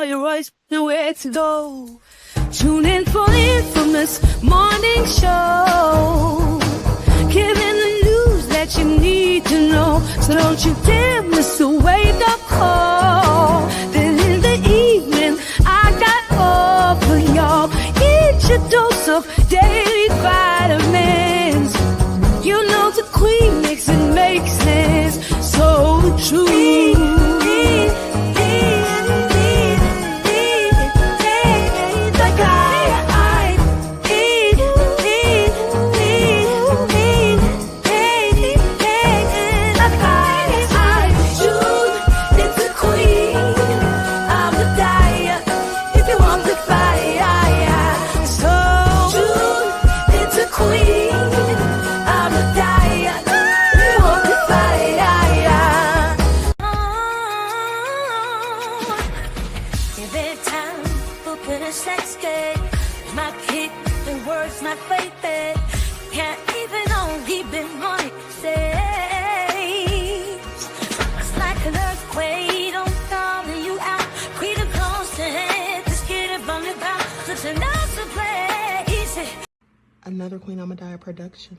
your voice, nowhere to go. Tune in for the infamous morning show, giving the news that you need to know. So don't you dare miss a wake-up call. Then in the evening, I got all for y'all. Eat your dose of daily vitamins. You know the queen makes it make sense. So true. Another Queen Ahmadiyyah production.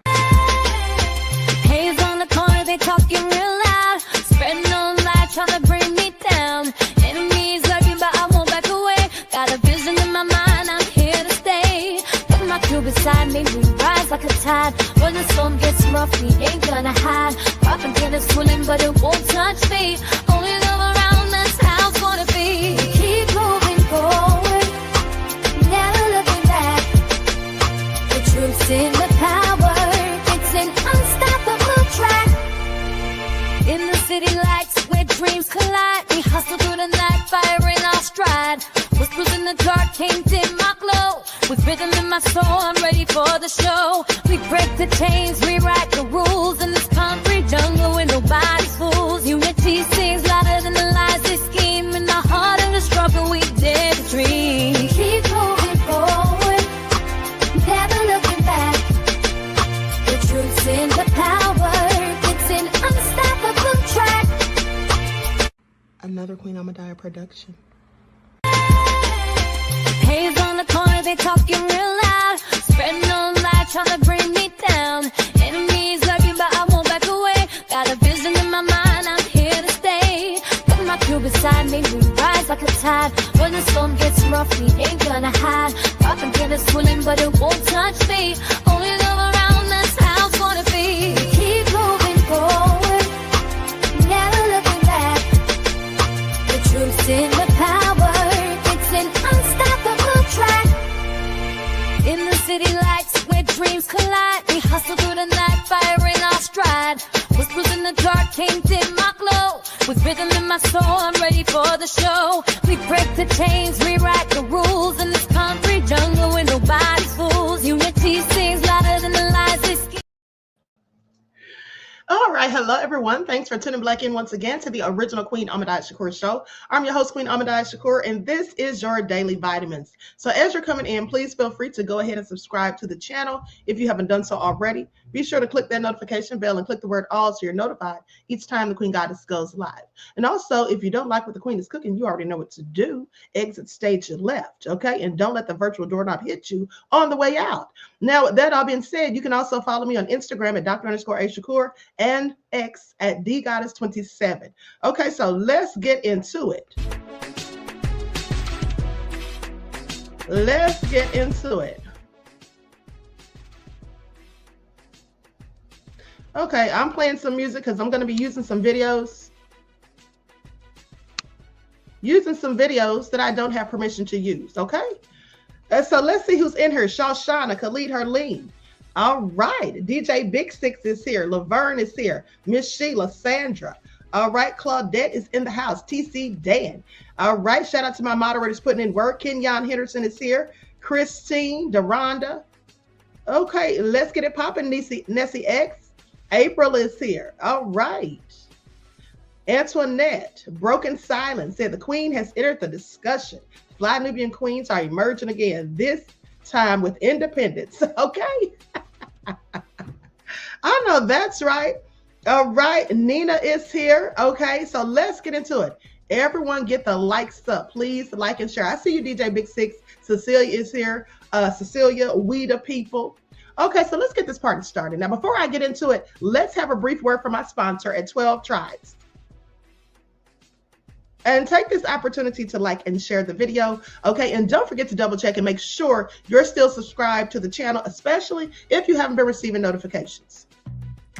Haze on the corner, they talking real loud, spreading on light, trying to bring me down. Enemies lurking, but I won't back away. Got a vision in my mind, I'm here to stay. With my crew beside me, we rise like a tide. When the storm gets rough, we ain't gonna hide. Propaganda swilling, but it won't touch me. Only love around, that's how it's gonna be. We keep moving forward, never looking back. Truth's in the power, it's an unstoppable track. In the city lights where dreams collide, we hustle through the night, fire in our stride. Whispers in the dark can't dim my glow. With rhythm in my soul, I'm ready for the show. We break the chains, rewrite the rules in this concrete jungle where nobody's fools. Unity sings louder than the lies they scheme. In the heart of the struggle, we dare to dream. We keep moving forward, never looking back. The truth's in the power, it's an unstoppable track. Another Queen Ahmadiyyah production. Haze on the corner, they talking real loud, spreading on light, trying to bring me down. Enemies lurking, but I won't back away. Got a vision in my mind, I'm here to stay. With my crew beside me, we rise like a tide. When the storm gets rough, we ain't gonna hide. Propaganda swilling, but it won't touch me. Only love around, that's how it's gonna be. We keep moving forward, never looking back. The truth's in the power, it's an unstoppable track. In the city lights where dreams collide, we hustle through the night, fire in our stride. Whispers in the dark can't dim my glow. With rhythm in my soul, I'm ready for the show. We break the chains, rewrite the rules in this concrete jungle where nobody's fools. Unity sings louder than the lies they scheme. All right, hello everyone. Thanks for tuning back in once again to the original Queen Ahmadiyyah Shakur show. I'm your host, Queen Ahmadiyyah Shakur, and this is your daily vitamins. So as you're coming in, please feel free to go ahead and subscribe to the channel if you haven't done so already. Be sure to click that notification bell and click the word all so you're notified each time the Queen Goddess goes live. And also, if you don't like what the Queen is cooking, you already know what to do. Exit stage left, okay? And don't let the virtual doorknob hit you on the way out. Now, with that all being said, you can also follow me on Instagram at Dr_A_Shakur and X at DGoddess27. Okay, so let's get into it. Let's get into it. Okay, I'm playing some music because I'm going to be using some videos. That I don't have permission to use, okay? So let's see who's in here. Shoshana, Khalid, Herleen. All right, DJ Big Six is here. Laverne is here. Miss Sheila, Sandra. All right, Claudette is in the house. TC Dan. All right, shout out to my moderators putting in work. Kenyon Henderson is here. Christine, Deronda. Okay, let's get it popping. Nessie X. April is here. All right. Antoinette, Broken Silence, said the Queen has entered the discussion. Fly Nubian Queens are emerging again, this time with independence. Okay. I know that's right. All right. Nina is here. Okay. So let's get into it. Everyone get the likes up. Please like and share. I see you, DJ Big Six. Cecilia is here. Cecilia, we the people. Okay, so let's get this party started. Now, before I get into it, let's have a brief word from my sponsor at 12 Tribes. And take this opportunity to like and share the video, okay? And don't forget to double check and make sure you're still subscribed to the channel, especially if you haven't been receiving notifications.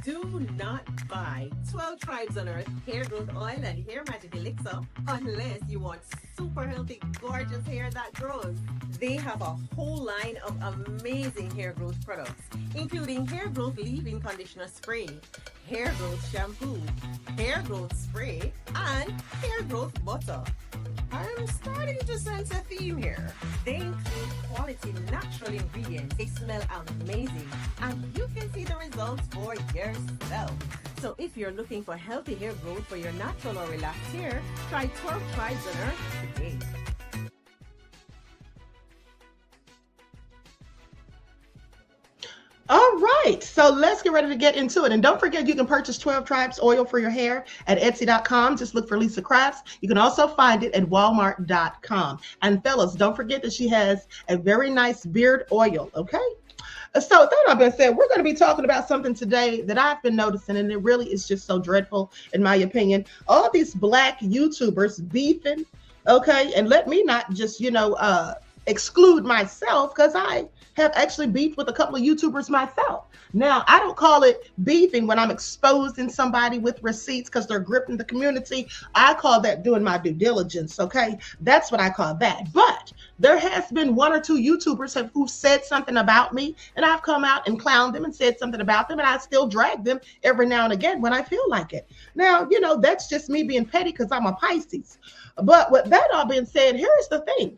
Do not buy 12 Tribes on Earth hair growth oil and hair magic elixir unless you want super healthy, gorgeous hair that grows. They have a whole line of amazing hair growth products, including hair growth leave-in conditioner spray, hair growth shampoo, hair growth spray, and hair growth butter. I'm starting to sense a theme here. They include quality natural ingredients. They smell amazing, and you can see the results for yourself. So if you're looking for healthy hair growth for your natural or relaxed hair, try 12 Tribes on Earth today. All right, so let's get ready to get into it. And don't forget, you can purchase 12 Tribes oil for your hair at Etsy.com. Just look for Lisa Crafts. You can also find it at Walmart.com. And fellas, don't forget that she has a very nice beard oil, okay? So with that being said, we're going to be talking about something today that I've been noticing, and it really is just so dreadful, in my opinion. All these Black YouTubers beefing, okay? And let me not just, exclude myself, because I have actually beefed with a couple of YouTubers myself. Now, I don't call it beefing when I'm exposing somebody with receipts because they're gripping the community. I call that doing my due diligence, okay? That's what I call that. But there has been one or two YouTubers who said something about me, and I've come out and clowned them and said something about them, and I still drag them every now and again when I feel like it. Now, that's just me being petty because I'm a Pisces. But with that all being said, here's the thing.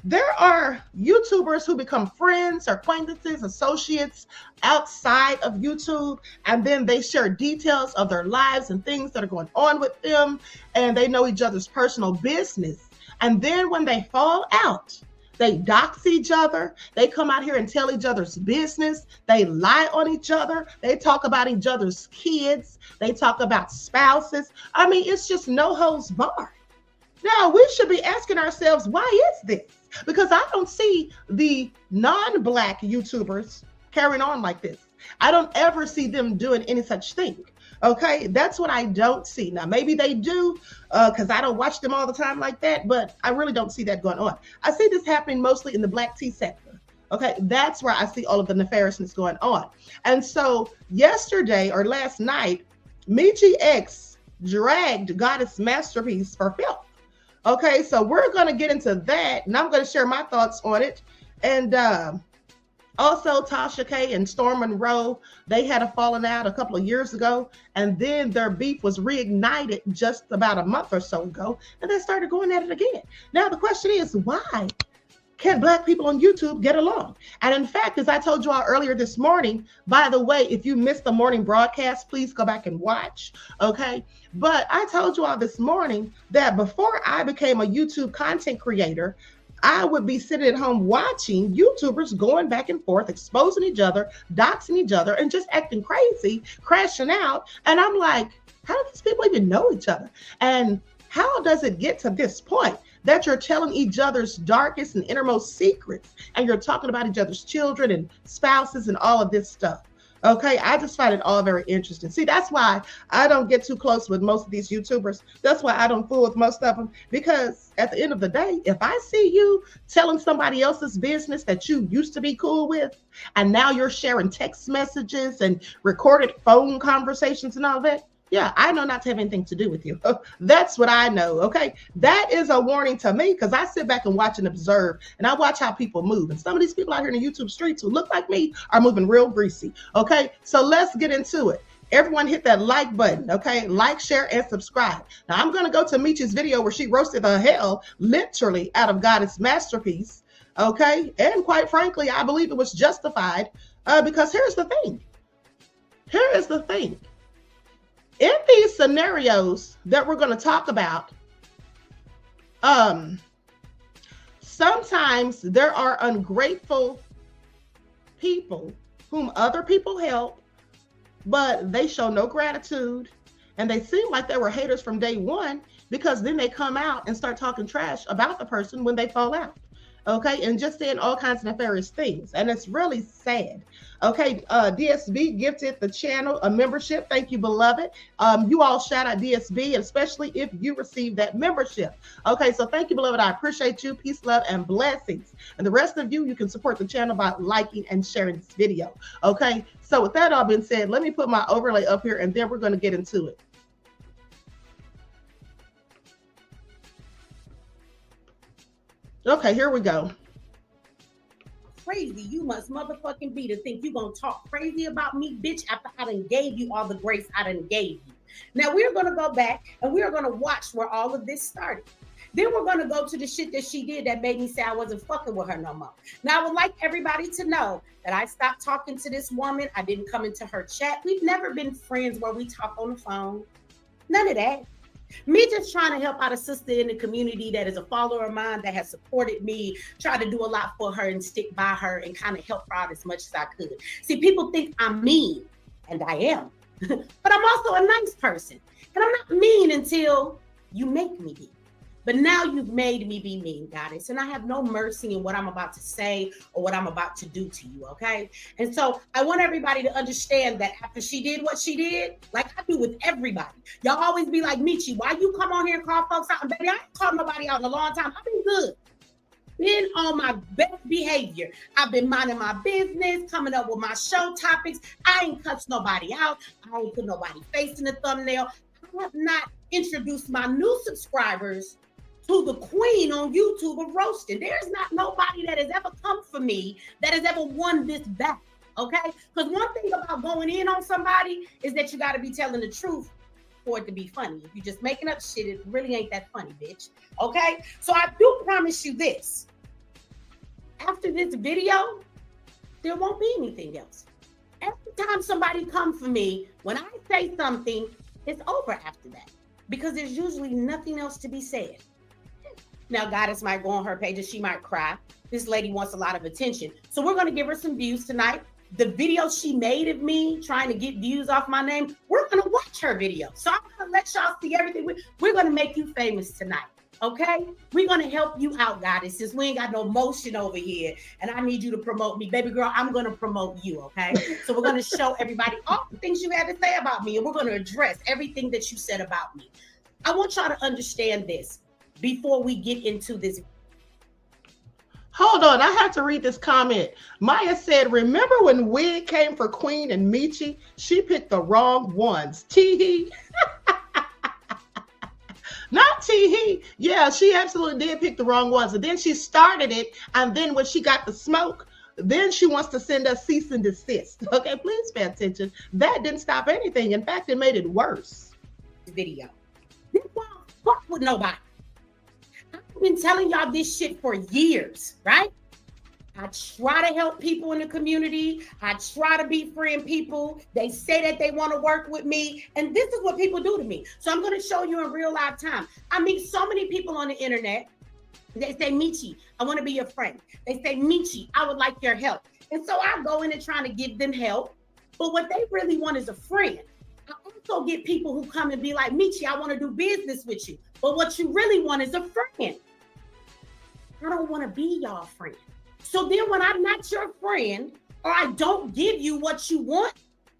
There are YouTubers who become friends, acquaintances, associates outside of YouTube, and then they share details of their lives and things that are going on with them, and they know each other's personal business. And then when they fall out, they dox each other. They come out here and tell each other's business. They lie on each other. They talk about each other's kids. They talk about spouses. I mean, it's just no holds barred. Now, we should be asking ourselves, why is this? Because I don't see the non-Black YouTubers carrying on like this. I don't ever see them doing any such thing. Okay, that's what I don't see. Now, maybe they do because I don't watch them all the time like that, but I really don't see that going on. I see this happening mostly in the Black tea sector. Okay, that's where I see all of the nefariousness going on. And so yesterday or last night, Mechee X dragged Goddess Masterpeace for filth. Okay, so we're going to get into that, and I'm going to share my thoughts on it. And also Tasha K and Storm Monroe, they had a falling out a couple of years ago, and then their beef was reignited just about a month or so ago, and they started going at it again. Now, the question is, why can't Black people on YouTube get along? And in fact, as I told you all earlier this morning, by the way, if you missed the morning broadcast, please go back and watch, okay? But I told you all this morning that before I became a YouTube content creator, I would be sitting at home watching YouTubers going back and forth, exposing each other, doxing each other, and just acting crazy, crashing out. And I'm like, how do these people even know each other? And how does it get to this point that you're telling each other's darkest and innermost secrets, and you're talking about each other's children and spouses and all of this stuff? Okay, I just find it all very interesting. See, that's why I don't get too close with most of these YouTubers. That's why I don't fool with most of them, because at the end of the day, if I see you telling somebody else's business that you used to be cool with, and now you're sharing text messages and recorded phone conversations and all that, yeah, I know not to have anything to do with you. That's what I know, okay? That is a warning to me, because I sit back and watch and observe, and I watch how people move. And some of these people out here in the YouTube streets who look like me are moving real greasy, okay? So let's get into it. Everyone hit that like button, okay? Like, share, and subscribe. Now, I'm going to go to Mechee's video where she roasted the hell, literally, out of Goddess Masterpeace, okay? And quite frankly, I believe it was justified, because here's the thing. Here is the thing. In these scenarios that we're going to talk about, sometimes there are ungrateful people whom other people help, but they show no gratitude, and they seem like they were haters from day one, because then they come out and start talking trash about the person when they fall out. Okay, and just saying all kinds of nefarious things, and it's really sad. Okay, DSB gifted the channel a membership. Thank you, beloved. You all shout out DSB, especially if you receive that membership. Okay, so thank you, beloved. I appreciate you. Peace, love, and blessings. And the rest of you, you can support the channel by liking and sharing this video. Okay, so with that all being said, let me put my overlay up here, and then we're going to get into it. Okay, here we go. Crazy you must motherfucking be to think you gonna talk crazy about me, bitch, after I done gave you all the grace I done gave you. Now we're gonna go back and we're gonna watch where all of this started. Then we're gonna go to the shit that she did that made me say I wasn't fucking with her no more. Now I would like everybody to know that I stopped talking to this woman. I didn't come into her chat. We've never been friends where we talk on the phone. None of that. Me just trying to help out a sister in the community that is a follower of mine that has supported me, tried to do a lot for her and stick by her and kind of help her out as much as I could. See, people think I'm mean, and I am, but I'm also a nice person. And I'm not mean until you make me be. But now you've made me be mean, goddess, and I have no mercy in what I'm about to say or what I'm about to do to you, okay? And so I want everybody to understand that after she did what she did, like I do with everybody, y'all always be like, Mechee, why you come on here and call folks out? And baby, I ain't called nobody out in a long time. I've been good. Been on my best behavior. I've been minding my business, coming up with my show topics. I ain't cussed nobody out. I ain't put nobody face in the thumbnail. I have not introduced my new subscribers to the queen on YouTube of roasting. There's not nobody that has ever come for me that has ever won this back, okay? Because one thing about going in on somebody is that you got to be telling the truth for it to be funny. If you're just making up shit, it really ain't that funny, bitch, okay? So I do promise you this. After this video, there won't be anything else. Every time somebody comes for me, when I say something, it's over after that because there's usually nothing else to be said. Now, Goddess might go on her page and she might cry. This lady wants a lot of attention. So we're going to give her some views tonight. The video she made of me trying to get views off my name, we're going to watch her video. So I'm going to let y'all see everything. We're going to make you famous tonight, okay? We're going to help you out, Goddess, since we ain't got no motion over here. And I need you to promote me. Baby girl, I'm going to promote you, okay? So we're going to show everybody all the things you had to say about me. And we're going to address everything that you said about me. I want y'all to understand this. Before we get into this. Hold on, I have to read this comment. Maya said, remember when Wig came for Queen and Mechee? She picked the wrong ones. Tee-hee. Not tee-hee. Yeah, she absolutely did pick the wrong ones. And then she started it. And then when she got the smoke, then she wants to send us cease and desist. Okay, please pay attention. That didn't stop anything. In fact, it made it worse. Video. This won't fuck with nobody. I've been telling y'all this shit for years, right? I try to help people in the community. I try to befriend people. They say that they want to work with me. And this is what people do to me. So I'm going to show you in real life time. I meet so many people on the internet. They say, Mechee, I want to be your friend. They say, Mechee, I would like your help. And so I go in and try to give them help. But what they really want is a friend. I also get people who come and be like, Mechee, I want to do business with you. But what you really want is a friend. I don't want to be y'all friend. So then when I'm not your friend or I don't give you what you want,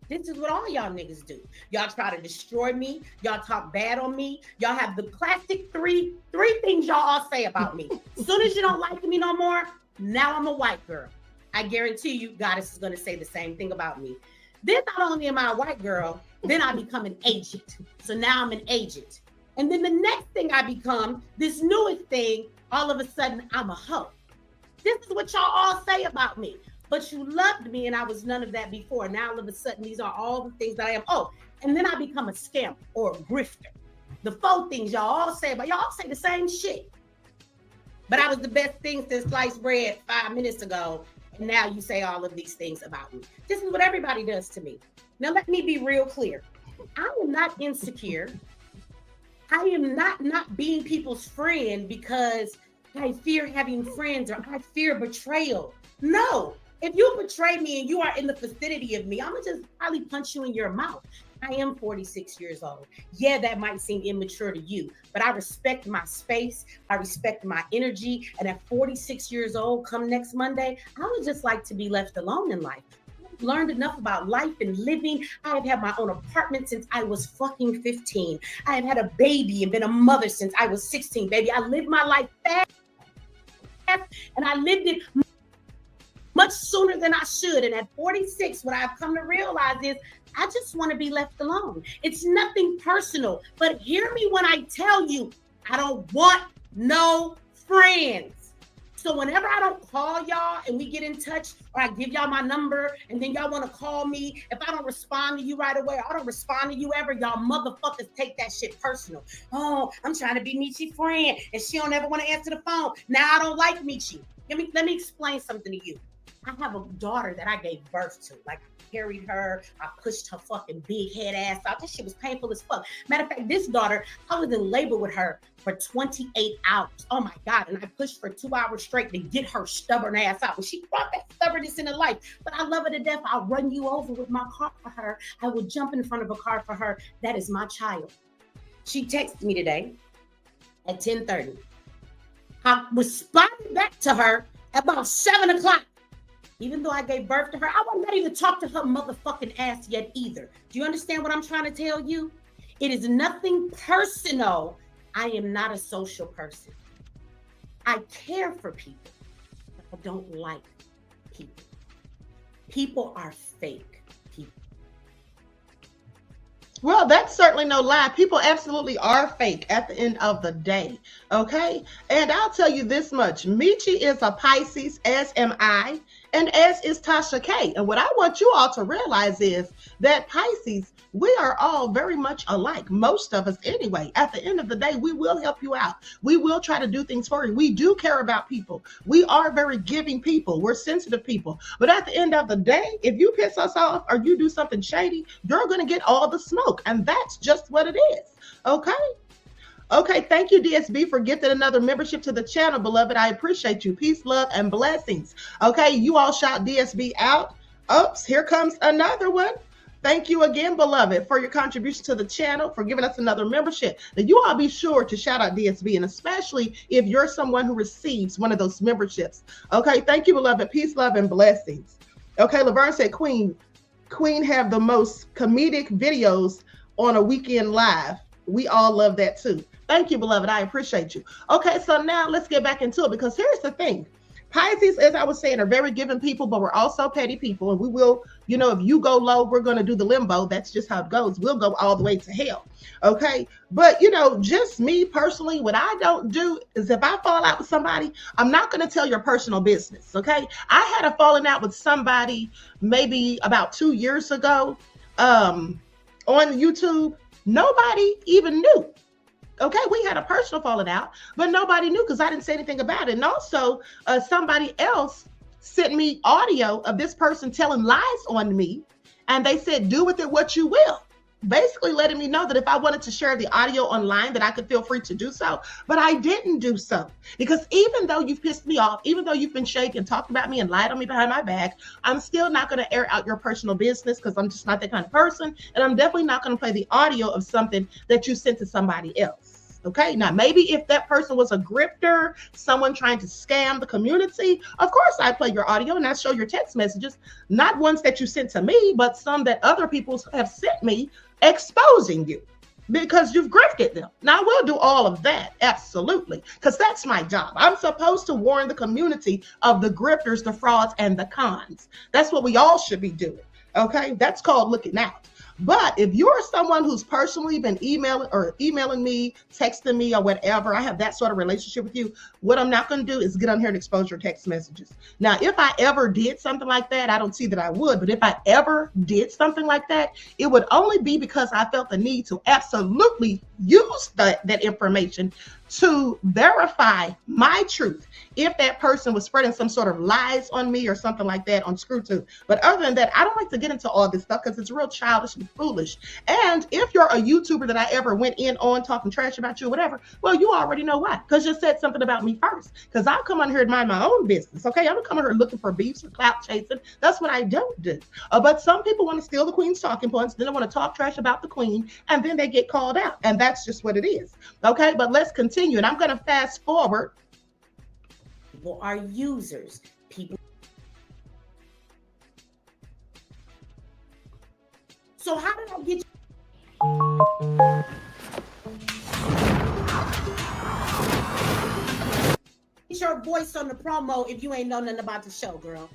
this is what all y'all niggas do. Y'all try to destroy me. Y'all talk bad on me. Y'all have the classic three things y'all all say about me. As soon as you don't like me no more, now I'm a white girl. I guarantee you Goddess is going to say the same thing about me. Then not only am I a white girl, then I become an agent. So now I'm an agent. And then the next thing I become, this newest thing, all of a sudden I'm a hoe. This is what y'all all say about me. But you loved me and I was none of that before. Now all of a sudden, these are all the things that I am. Oh, and then I become a scammer or a grifter. The 4 things y'all all say, but y'all all say the same shit. But I was the best thing since sliced bread 5 minutes ago. And now you say all of these things about me. This is what everybody does to me. Now let me be real clear. I am not insecure. I am not being people's friend because I fear having friends or I fear betrayal. No, if you betray me and you are in the vicinity of me, I'm gonna just probably punch you in your mouth. I am 46 years old. Yeah, that might seem immature to you, but I respect my space. I respect my energy. And at 46 years old, come next Monday, I would just like to be left alone in life. I've learned enough about life and living. I have had my own apartment since I was fucking 15. I have had a baby and been a mother since I was 16, baby. I lived my life fast, and I lived it much sooner than I should. And at 46, what I've come to realize is I just want to be left alone. It's nothing personal, but hear me when I tell you, I don't want no friends. So whenever I don't call y'all and we get in touch, or I give y'all my number and then y'all want to call me, if I don't respond to you right away, I don't respond to you ever, y'all motherfuckers take that shit personal. Oh, I'm trying to be Mechee's friend and she don't ever want to answer the phone. Now I don't like Mechee. Let me explain something to you. I have a daughter that I gave birth to. Like, I carried her, I pushed her fucking big head ass out. This shit was painful as fuck. Matter of fact, this daughter, I was in labor with her for 28 hours. Oh my God. And I pushed for 2 hours straight to get her stubborn ass out. And she brought that stubbornness into life. But I love her to death. I'll run you over with my car for her. I will jump in front of a car for her. That is my child. She texted me today at 10:30. I responded back to her at about 7 o'clock. Even though I gave birth to her, I will not even talk to her motherfucking ass yet either. Do you understand what I'm trying to tell you? It is nothing personal. I am not a social person. I care for people, but I don't like people. People are fake people. Well, that's certainly no lie. People absolutely are fake at the end of the day. Okay. And I'll tell you this much. Mechee is a Pisces, as am I, and as is Tasha K. And what I want you all to realize is that Pisces, we are all very much alike. Most of us anyway. At the end of the day, we will help you out. We will try to do things for you. We do care about people. We are very giving people. We're sensitive people. But at the end of the day, if you piss us off or you do something shady, you're going to get all the smoke. And that's just what it is. Okay. Okay, thank you, DSB, for gifting another membership to the channel, beloved. I appreciate you. Peace, love, and blessings. Okay, you all shout DSB out. Oops, here comes another one. Thank you again, beloved, for your contribution to the channel, for giving us another membership. Now, you all be sure to shout out DSB, and especially if you're someone who receives one of those memberships. Okay, thank you, beloved. Peace, love, and blessings. Okay, Laverne said, Queen have the most comedic videos on a weekend live. We all love that too. Thank you, beloved. I appreciate you. Okay, so now let's get back into it, because here's the thing. Pisces, as I was saying, are very giving people, but we're also petty people. And we will, you know, if you go low, we're going to do the limbo. That's just how it goes. We'll go all the way to hell. Okay. But, you know, just me personally, what I don't do is if I fall out with somebody, I'm not going to tell your personal business. Okay. I had a falling out with somebody maybe about 2 years ago on YouTube. Nobody even knew. Okay, we had a personal falling out, but nobody knew because I didn't say anything about it. And also, somebody else sent me audio of this person telling lies on me, and they said, do with it what you will. Basically letting me know that if I wanted to share the audio online, that I could feel free to do so. But I didn't do so, because even though you've pissed me off, even though you've been shaking, talked about me and lied on me behind my back, I'm still not going to air out your personal business, because I'm just not that kind of person. And I'm definitely not going to play the audio of something that you sent to somebody else. Okay, now maybe if that person was a grifter, someone trying to scam the community, of course I play your audio and I show your text messages, not ones that you sent to me, but some that other people have sent me exposing you because you've grifted them. Now I will do all of that, absolutely, because that's my job. I'm supposed to warn the community of the grifters, the frauds, and the cons. That's what we all should be doing. Okay, that's called looking out. But if you're someone who's personally been emailing me, texting me, or whatever, I have that sort of relationship with you, what I'm not going to do is get on here and expose your text messages. Now, if I ever did something like that, I don't see that I would, but if I ever did something like that, it would only be because I felt the need to absolutely use that information to verify my truth if that person was spreading some sort of lies on me or something like that on ScrewTube. But other than that, I don't like to get into all this stuff because it's real childish and foolish. And if you're a YouTuber that I ever went in on talking trash about you or whatever, well, you already know why. Because you said something about me first. Because I'll come on here and mind my own business. Okay, I don't come on here looking for beefs or clout chasing. That's what I don't do. But some people want to steal the queen's talking points. Then they want to talk trash about the queen, and then they get called out. And that's just what it is. Okay, but let's continue. And I'm going to fast forward. People are users. People. So how did I get your voice on the promo if you ain't know nothing about the show, girl?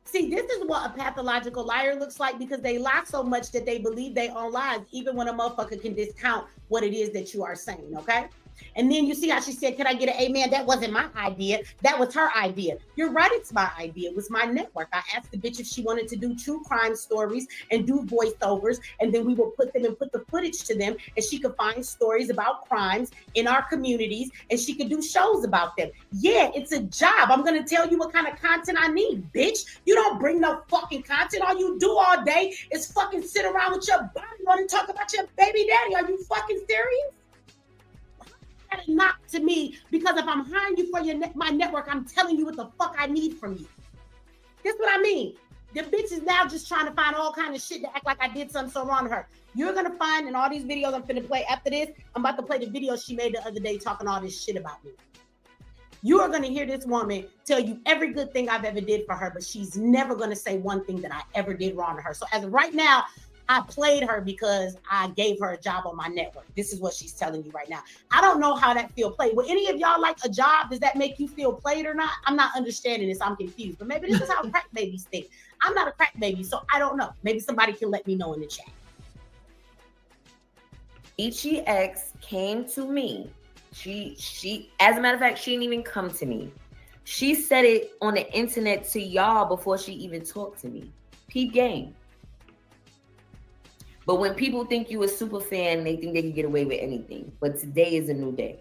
See, this is what a pathological liar looks like, because they lie so much that they believe they own lies, even when a motherfucker can discount what it is that you are saying, okay? And then you see how she said, can I get an amen? That wasn't my idea. That was her idea. You're right, it's my idea. It was my network. I asked the bitch if she wanted to do true crime stories and do voiceovers, and then we will put them and put the footage to them, and she could find stories about crimes in our communities, and she could do shows about them. Yeah, it's a job. I'm going to tell you what kind of content I need, bitch. You don't bring no fucking content. All you do all day is fucking sit around with your body on and talk about your baby daddy. Are you fucking serious? Not to me, because if I'm hiring you for my network, I'm telling you what the fuck I need from you. That's what I mean. The bitch is now just trying to find all kind of shit to act like I did something so wrong to her. You're gonna find in all these videos I'm finna play after this, I'm about to play the video she made the other day talking all this shit about me. You are gonna hear this woman tell you every good thing I've ever did for her, but she's never gonna say one thing that I ever did wrong to her. So as of right now, I played her because I gave her a job on my network. This is what she's telling you right now. I don't know how that feel played. Would any of y'all like a job? Does that make you feel played or not? I'm not understanding this. I'm confused. But maybe this is how crack babies think. I'm not a crack baby, so I don't know. Maybe somebody can let me know in the chat. Mechee X came to me. She, as a matter of fact, she didn't even come to me. She said it on the internet to y'all before she even talked to me. Peep game. But when people think you a super fan, they think they can get away with anything. But today is a new day.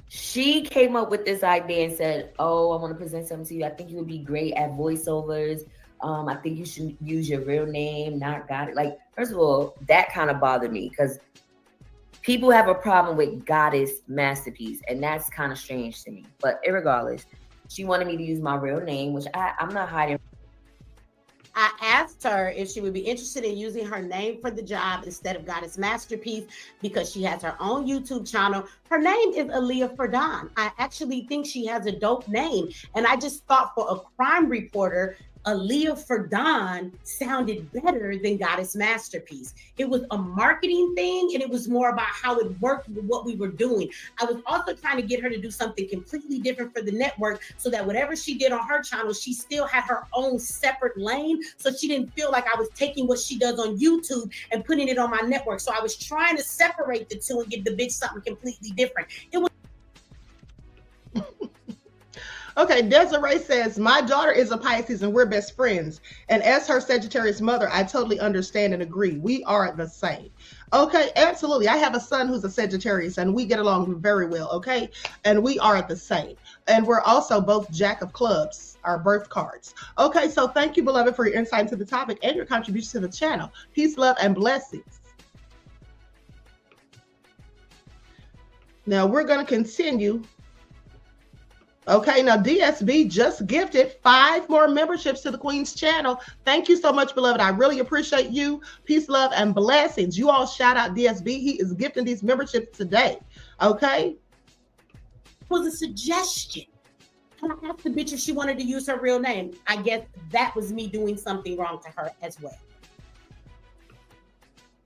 She came up with this idea and said, oh, I want to present something to you. I think you would be great at voiceovers. I think you should use your real name, not got it. Like, first of all, that kind of bothered me because people have a problem with Goddess Masterpiece. And that's kind of strange to me. But irregardless, she wanted me to use my real name, which I'm not hiding. I asked her if she would be interested in using her name for the job instead of Goddess Masterpiece because she has her own YouTube channel. Her name is Ahmadiyyah Ferdon. I actually think she has a dope name. And I just thought for a crime reporter, Ahmadiyyah Ferdon sounded better than Goddess Masterpiece. It was a marketing thing, and it was more about how it worked with what we were doing. I was also trying to get her to do something completely different for the network so that whatever she did on her channel, she still had her own separate lane, so she didn't feel like I was taking what she does on YouTube and putting it on my network. So I was trying to separate the two and give the bitch something completely different. It was Okay, Desiree says, my daughter is a Pisces and we're best friends. And as her Sagittarius mother, I totally understand and agree. We are the same. Okay, absolutely. I have a son who's a Sagittarius and we get along very well, okay? And we are the same. And we're also both Jack of Clubs, our birth cards. Okay, so thank you, beloved, for your insight into the topic and your contribution to the channel. Peace, love, and blessings. Now we're going to continue. Okay, now DSB just gifted 5 more memberships to the Queen's channel. Thank you so much, beloved. I really appreciate you. Peace, love, and blessings. You all shout out DSB. He is gifting these memberships today. Okay. Was a suggestion. And I asked the bitch if she wanted to use her real name. I guess that was me doing something wrong to her as well.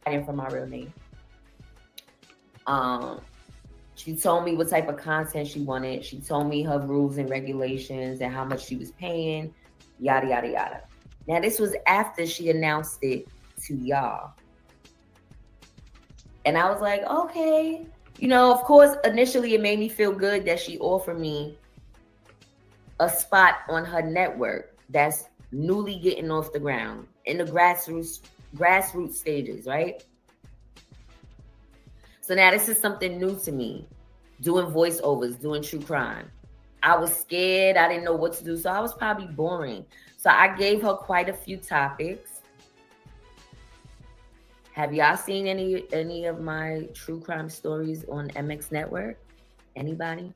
For my real name. She told me what type of content she wanted. She told me her rules and regulations and how much she was paying, yada, yada, yada. Now, this was after she announced it to y'all. And I was like, okay. You know, of course, initially it made me feel good that she offered me a spot on her network that's newly getting off the ground in the grassroots stages, right? So now this is something new to me, doing voiceovers, doing true crime. I was scared. I didn't know what to do. So I was probably boring. So I gave her quite a few topics. Have y'all seen any of my true crime stories on MX Network? Anybody?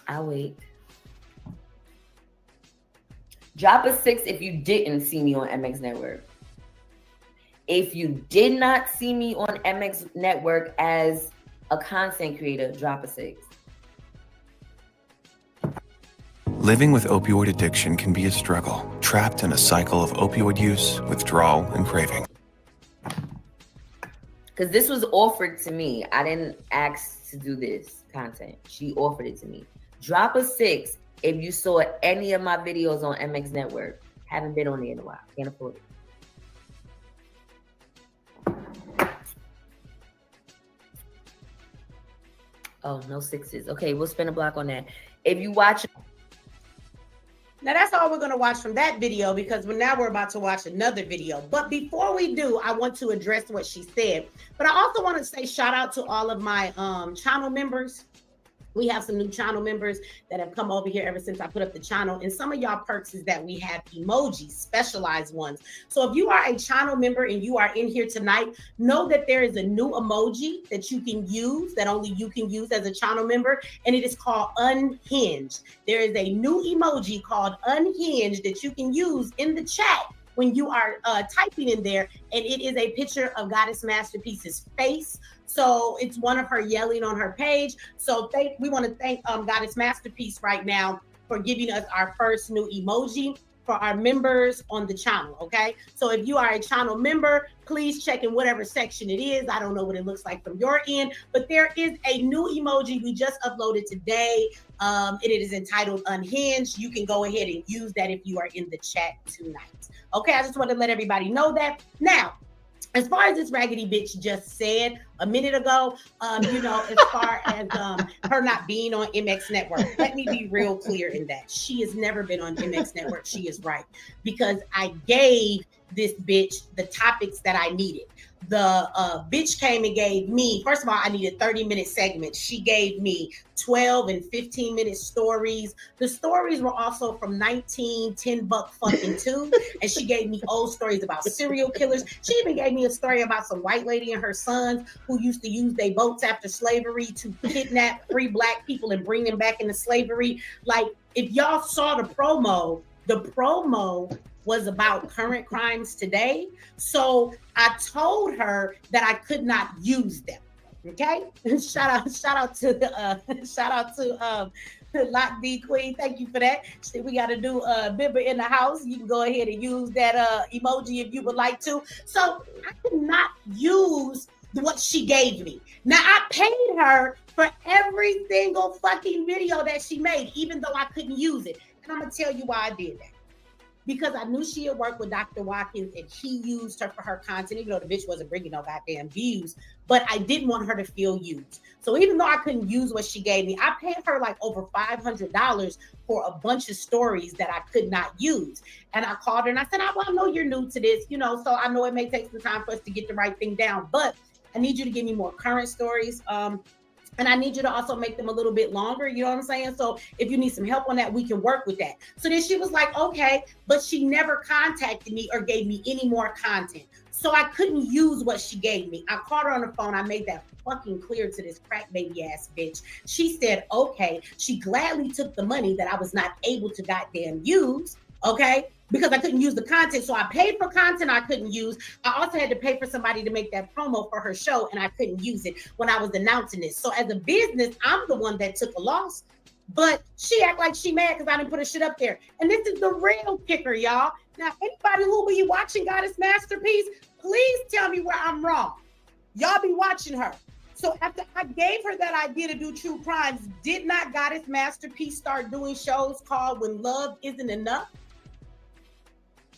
I'll wait. Drop a 6 if you didn't see me on MX Network. If you did not see me on MX Network as a content creator, drop a 6. Living with opioid addiction can be a struggle, trapped in a cycle of opioid use, withdrawal, and craving. Because this was offered to me. I didn't ask to do this content. She offered it to me. Drop a 6 if you saw any of my videos on MX Network. Haven't been on there in a while. Can't afford it. Oh, no 6s. Okay, we'll spin a block on that. If you watch... Now that's all we're going to watch from that video, because now we're about to watch another video. But before we do, I want to address what she said. But I also want to say shout out to all of my channel members. We have some new channel members that have come over here ever since I put up the channel. And some of y'all perks is that we have emojis, specialized ones. So if you are a channel member and you are in here tonight, know that there is a new emoji that you can use, that only you can use as a channel member. And it is called Unhinged. There is a new emoji called Unhinged that you can use in the chat when you are typing in there. And it is a picture of Goddess Masterpeace's face. So it's one of her yelling on her page. So we want to thank Goddess Masterpiece right now for giving us our first new emoji for our members on the channel, okay? So if you are a channel member, please check in whatever section it is. I don't know what it looks like from your end, but there is a new emoji we just uploaded today. It is entitled Unhinged. You can go ahead and use that if you are in the chat tonight. Okay, I just want to let everybody know that. Now, as far as this raggedy bitch just said a minute ago, you know, as far as her not being on MX Network, let me be real clear in that. She has never been on MX Network. She is right. Because I gave this bitch the topics that I needed. The bitch came and gave me, first of all, I needed 30-minute segments. She gave me 12 and 15-minute stories. The stories were also from 1910 fucking 2. And she gave me old stories about serial killers. She even gave me a story about some white lady and her sons who used to use their boats after slavery to kidnap free black people and bring them back into slavery. Like, if y'all saw the promo was about current crimes today. So I told her that I could not use them. Okay. Shout out to Lock D Queen. Thank you for that. We got to do a member in the house. You can go ahead and use that emoji if you would like to. So I could not use what she gave me. Now I paid her for every single fucking video that she made, even though I couldn't use it. And I'm gonna tell you why I did that. Because I knew she had worked with Dr. Watkins and he used her for her content, even though the bitch wasn't bringing no goddamn views, but I didn't want her to feel used. So even though I couldn't use what she gave me, I paid her like over $500 for a bunch of stories that I could not use. And I called her and I said, well, I know you're new to this, you know, so I know it may take some time for us to get the right thing down, but I need you to give me more current stories. And I need you to also make them a little bit longer. You know what I'm saying? So if you need some help on that, we can work with that. So then she was like, okay, but she never contacted me or gave me any more content. So I couldn't use what she gave me. I called her on the phone. I made that fucking clear to this crack baby ass bitch. She said, okay. She gladly took the money that I was not able to goddamn use. Okay. Because I couldn't use the content. So I paid for content I couldn't use. I also had to pay for somebody to make that promo for her show, and I couldn't use it when I was announcing this. So as a business, I'm the one that took a loss, but she act like she mad because I didn't put her shit up there. And this is the real kicker, y'all. Now, anybody who be watching Goddess Masterpiece, please tell me where I'm wrong. Y'all be watching her. So after I gave her that idea to do true crimes, did not Goddess Masterpiece start doing shows called When Love Isn't Enough?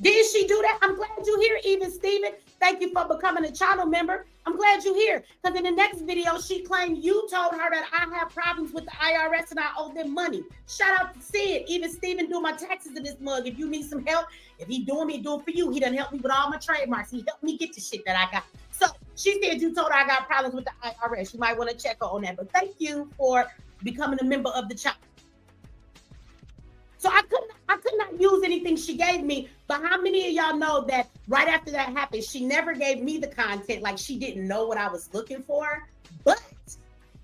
Did she do that? I'm glad you're here, even Steven. Thank you for becoming a channel member. I'm glad you're here. Because in the next video, she claimed you told her that I have problems with the IRS and I owe them money. Shout out to Sid. Even Steven doing my taxes in this mug. If you need some help, if he doing me, do it for you. He done helped me with all my trademarks. He helped me get the shit that I got. So she said you told her I got problems with the IRS. You might want to check her on that. But thank you for becoming a member of the channel. So I could not use anything she gave me. But how many of y'all know that right after that happened, she never gave me the content, like she didn't know what I was looking for, but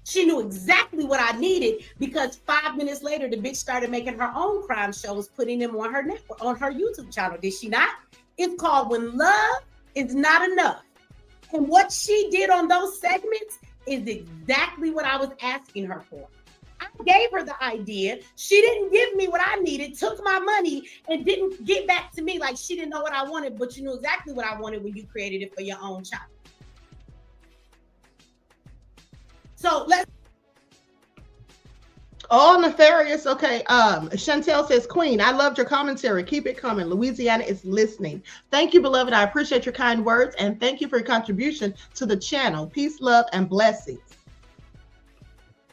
she knew exactly what I needed, because 5 minutes later, the bitch started making her own crime shows, putting them on her network, on her YouTube channel. Did she not? It's called When Love Is Not Enough. And what she did on those segments is exactly what I was asking her for. I gave her the idea. She didn't give me what I needed, took my money, and didn't get back to me. Like, she didn't know what I wanted, but you knew exactly what I wanted when you created it for your own channel. So let's. All nefarious. Okay. Chantel says, Queen, I loved your commentary. Keep it coming. Louisiana is listening. Thank you, beloved. I appreciate your kind words, and thank you for your contribution to the channel. Peace, love, and blessings.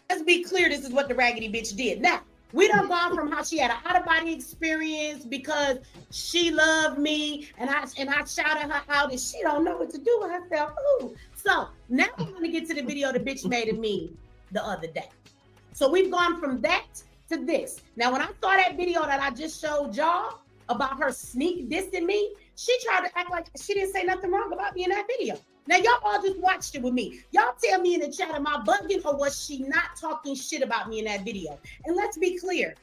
Let's be clear, this is what the raggedy bitch did. Now, we done gone from how she had an out-of-body experience because she loved me, and I shouted her out, and she don't know what to do with herself. Ooh. So now we're gonna get to the video the bitch made of me the other day. So we've gone from that to this. Now, when I saw that video that I just showed y'all about her sneak dissing me, she tried to act like she didn't say nothing wrong about me in that video. Now, y'all all just watched it with me. Y'all tell me in the chat, am I bugging, or was she not talking shit about me in that video? And let's be clear.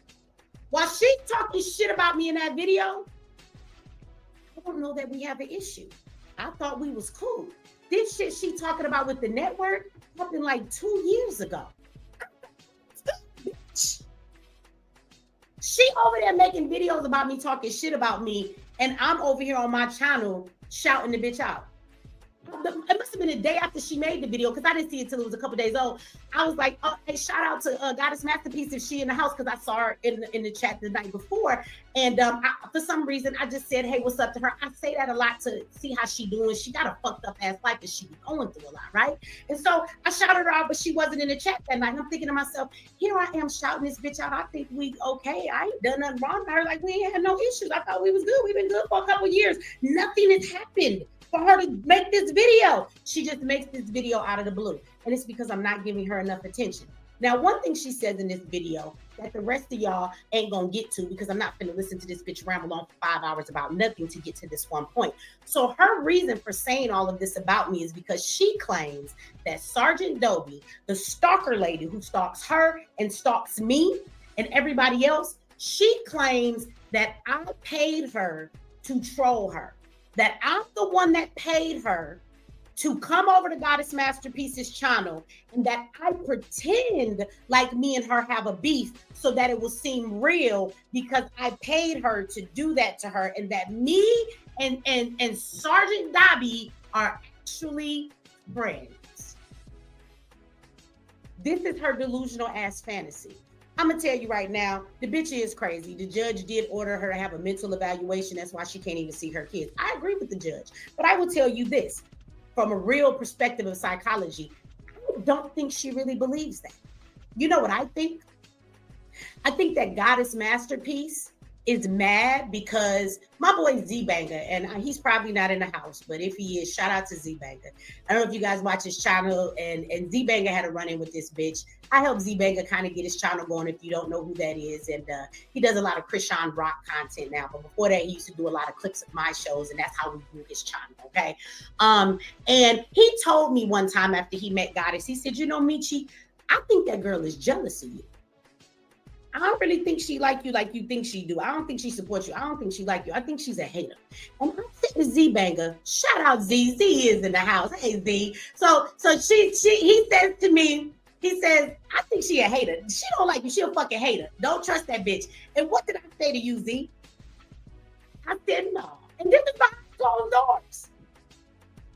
While she's talking shit about me in that video, I don't know that we have an issue. I thought we was cool. This shit she talking about with the network happened like 2 years ago. Bitch. She over there making videos about me, talking shit about me, and I'm over here on my channel shouting the bitch out. It must have been a day after she made the video, because I didn't see it till it was a couple days old. I was like, oh, hey, shout out to Goddess Masterpeace if she in the house, because I saw her in the chat the night before. And for some reason, I just said, hey, what's up to her? I say that a lot to see how she doing. She got a fucked up ass life that she be going through a lot, right? And so I shouted her out, but she wasn't in the chat that night. And I'm thinking to myself, here I am shouting this bitch out. I think we okay. I ain't done nothing wrong to her. Like, we ain't had no issues. I thought we was good. We've been good for a couple of years. Nothing has happened for her to make this video. She just makes this video out of the blue. And it's because I'm not giving her enough attention. Now, one thing she says in this video that the rest of y'all ain't gonna get to, because I'm not gonna listen to this bitch ramble on for 5 hours about nothing to get to this one point. So her reason for saying all of this about me is because she claims that Sergeant Dobie, the stalker lady who stalks her and stalks me and everybody else, she claims that I paid her to troll her. That I'm the one that paid her to come over to Goddess Masterpeace's channel, and that I pretend like me and her have a beef so that it will seem real, because I paid her to do that to her, and that me and Sergeant Dobie are actually friends. This is her delusional ass fantasy. I'm gonna tell you right now, the bitch is crazy. The judge did order her to have a mental evaluation. That's why she can't even see her kids. I agree with the judge, but I will tell you this, from a real perspective of psychology, I don't think she really believes that. You know what I think? I think that Goddess Masterpeace is mad because my boy Z-Banger, and he's probably not in the house, but if he is, shout out to Z-Banger. I don't know if you guys watch his channel, and Z-Banger had a run-in with this bitch. I helped Z-Banger kind of get his channel going, if you don't know who that is. And he does a lot of Christian rock content now, but before that, he used to do a lot of clips of my shows, and that's how we grew his channel, okay? And he told me one time after he met Goddess, he said, you know, Mechee, I think that girl is jealous of you. I don't really think she like you think she do. I don't think she supports you. I don't think she like you. I think she's a hater. And I said to Z-Banger, shout out Z. Z is in the house. Hey, Z. So he says to me, he says, I think she a hater. She don't like you. She a fucking hater. Don't trust that bitch. And what did I say to you, Z? I said, no. And this is behind closed doors.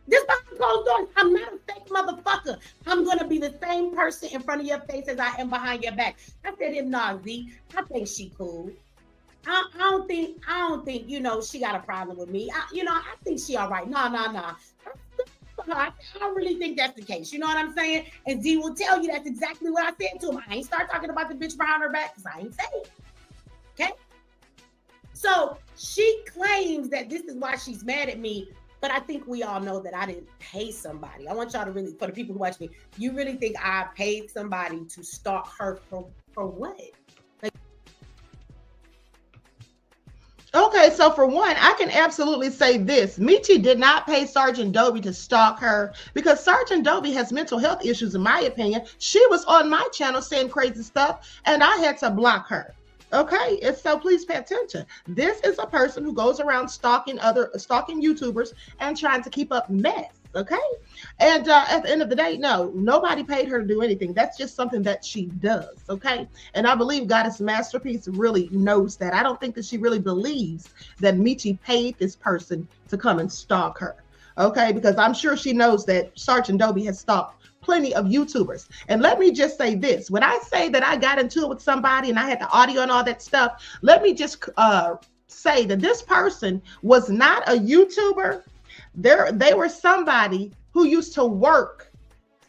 This behind closed doors. I'm not a fake motherfucker. I'm going to be the same person in front of your face as I am behind your back. I said to him, nah, Z, I think she cool. I don't think, you know, she got a problem with me. I think she all right. Nah. I don't really think that's the case. You know what I'm saying? And Z will tell you that's exactly what I said to him. I ain't start talking about the bitch behind her back because I ain't saying it. Okay? So she claims that this is why she's mad at me. But I think we all know that I didn't pay somebody. I want y'all to really, for the people who watch me, you really think I paid somebody to stalk her for what? Okay, so for one, I can absolutely say this. Mechee did not pay Sergeant Dobie to stalk her because Sergeant Dobie has mental health issues, in my opinion. She was on my channel saying crazy stuff, and I had to block her. Okay, and so please pay attention. This is a person who goes around stalking YouTubers and trying to keep up mess. Okay, and at the end of the day, no, nobody paid her to do anything. That's just something that she does. Okay, and I believe Goddess Masterpeace really knows that. I don't think that she really believes that Mechee paid this person to come and stalk her. Okay, because I'm sure she knows that Sergeant Dobie has stalked plenty of YouTubers. And let me just say this: when I say that I got into it with somebody and I had the audio and all that stuff, let me just say that this person was not a YouTuber. They were somebody who used to work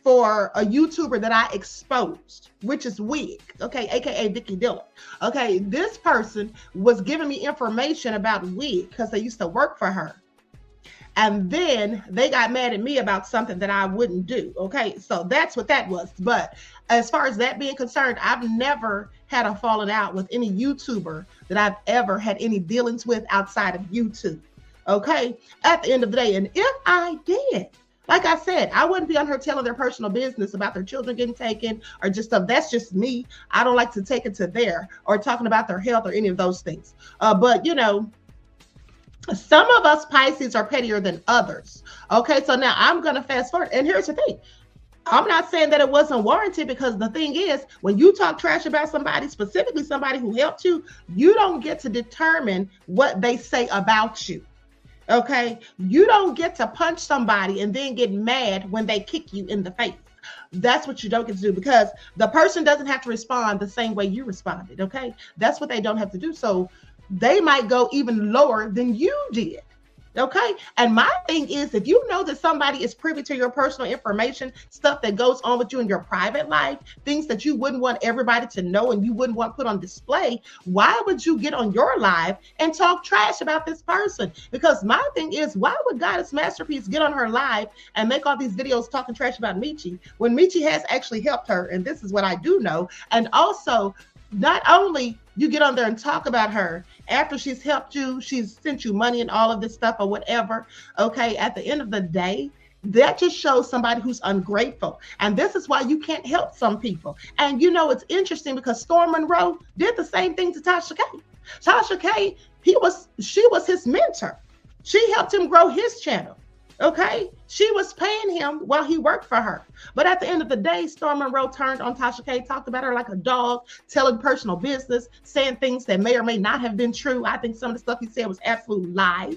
for a YouTuber that I exposed, which is Wig, okay, aka Vicky Dillon. Okay, this person was giving me information about Wig because they used to work for her. And then they got mad at me about something that I wouldn't do. Okay, so that's what that was. But as far as that being concerned, I've never had a falling out with any YouTuber that I've ever had any dealings with outside of YouTube. Okay, at the end of the day, and if I did, like I said, I wouldn't be on her telling their personal business about their children getting taken or just stuff. That's just me. I don't like to take it to there or talking about their health or any of those things. But you know, some of us Pisces are pettier than others. Okay, so now I'm going to fast forward. And here's the thing. I'm not saying that it wasn't warranted, because the thing is, when you talk trash about somebody, specifically somebody who helped you, you don't get to determine what they say about you. Okay, you don't get to punch somebody and then get mad when they kick you in the face. That's what you don't get to do, because the person doesn't have to respond the same way you responded. Okay, that's what they don't have to do. So they might go even lower than you did. Okay, and my thing is, if you know that somebody is privy to your personal information, stuff that goes on with you in your private life, things that you wouldn't want everybody to know and you wouldn't want put on display, why would you get on your live and talk trash about this person? Because my thing is, why would Goddess Masterpeace get on her live and make all these videos talking trash about Mechee when Mechee has actually helped her? And this is what I do know. And also, not only you get on there and talk about her after she's helped you, she's sent you money and all of this stuff or whatever. Okay, at the end of the day, that just shows somebody who's ungrateful. And this is why you can't help some people. And you know, it's interesting because Storm Monroe did the same thing to Tasha K. Tasha K, she was his mentor. She helped him grow his channel. Okay, she was paying him while he worked for her. But at the end of the day, Storm Monroe turned on Tasha K, talked about her like a dog, telling personal business, saying things that may or may not have been true. I think some of the stuff he said was absolute lies.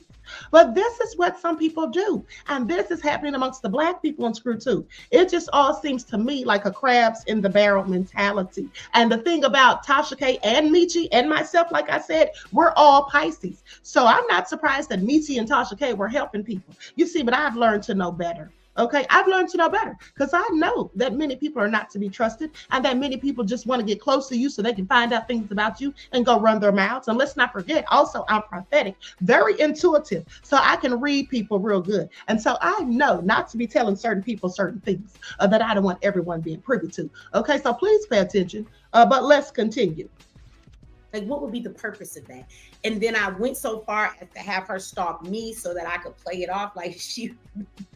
But this is what some people do. And this is happening amongst the Black people in Screw too. It just all seems to me like a crabs in the barrel mentality. And the thing about Tasha K and Mechee and myself, like I said, we're all Pisces. So I'm not surprised that Mechee and Tasha K were helping people. You see, but I've learned to know better. Okay, I've learned to know better, because I know that many people are not to be trusted, and that many people just want to get close to you so they can find out things about you and go run their mouths. And let's not forget, also, I'm prophetic, very intuitive, so I can read people real good. And so I know not to be telling certain people certain things that I don't want everyone being privy to. Okay, so please pay attention, but let's continue. Like, what would be the purpose of that? And then I went so far as to have her stalk me so that I could play it off like she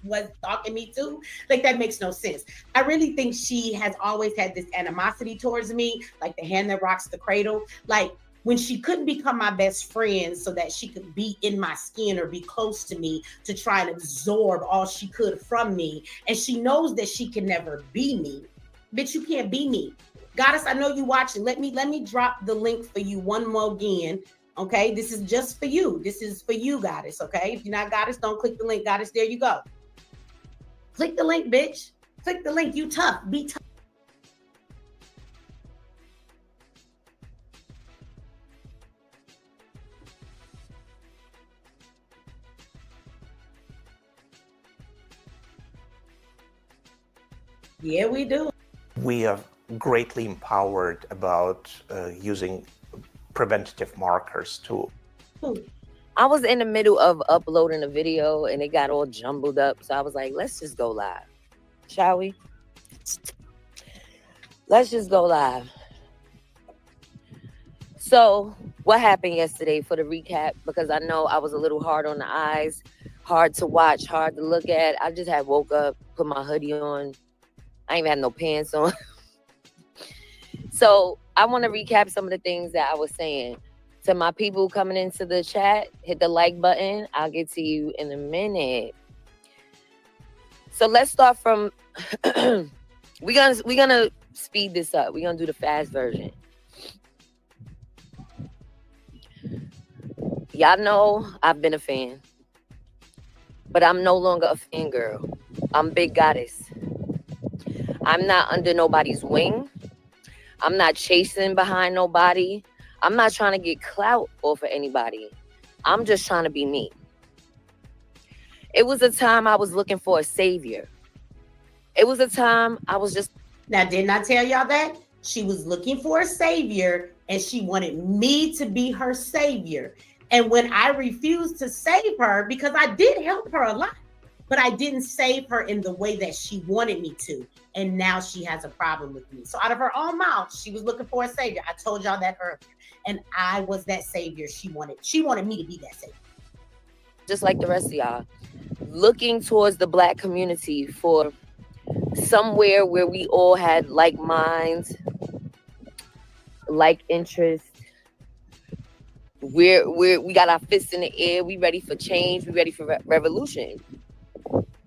was stalking me too. Like, that makes no sense. I really think she has always had this animosity towards me, like the hand that rocks the cradle. Like, when she couldn't become my best friend so that she could be in my skin or be close to me to try and absorb all she could from me. And she knows that she can never be me. Bitch, you can't be me. Goddess, I know you watching. Let me drop the link for you one more again. Okay, this is just for you. This is for you, Goddess. Okay, if you're not Goddess, don't click the link. Goddess, there you go. Click the link, bitch. Click the link. You tough. Be tough. Yeah, we do. We are greatly empowered about using preventative markers too. I was in the middle of uploading a video and it got all jumbled up. So I was like, let's just go live. Shall we? Let's just go live. So what happened yesterday for the recap? Because I know I was a little hard on the eyes, hard to watch, hard to look at. I just had woke up, put my hoodie on. I ain't even had no pants on. So I want to recap some of the things that I was saying. To my people coming into the chat, hit the like button. I'll get to you in a minute. So let's start from, we're gonna speed this up. We're gonna do the fast version. Y'all know I've been a fan, but I'm no longer a fangirl. I'm Big Goddess. I'm not under nobody's wing. I'm not chasing behind nobody. I'm not trying to get clout off of anybody. I'm just trying to be me. It was a time I was looking for a savior. It was a time I was just... Now, didn't I tell y'all that? She was looking for a savior and she wanted me to be her savior. And when I refused to save her, because I did help her a lot, but I didn't save her in the way that she wanted me to. And now she has a problem with me. So out of her own mouth, she was looking for a savior. I told y'all that earlier. And I was that savior she wanted. She wanted me to be that savior. Just like the rest of y'all, looking towards the Black community for somewhere where we all had like minds, like interests. We got our fists in the air. We ready for change. We ready for revolution.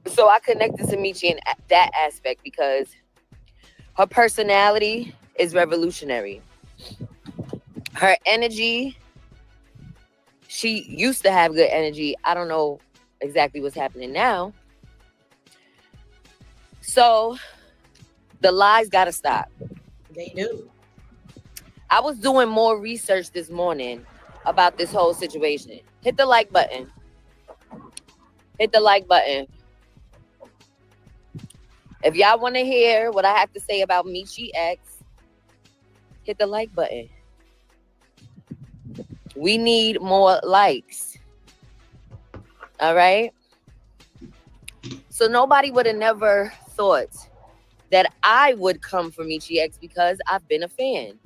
So I connected to Mechee in that aspect because her personality is revolutionary. Her energy, she used to have good energy. I don't know exactly what's happening now. So the lies got to stop. They do. I was doing more research this morning about this whole situation. Hit the like button. Hit the like button. If y'all want to hear what I have to say about Mechee X, hit the like button. We need more likes. All right? So nobody would have never thought that I would come for Mechee X because I've been a fan.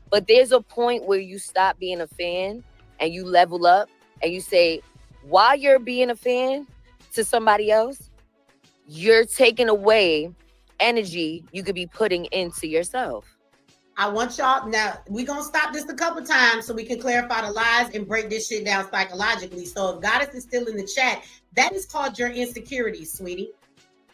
But there's a point where you stop being a fan and you level up and you say, while you're being a fan to somebody else, you're taking away energy you could be putting into yourself. I want y'all, now we're going to stop this a couple times so we can clarify the lies and break this shit down psychologically. So if Goddess is still in the chat, that is called your insecurity, sweetie.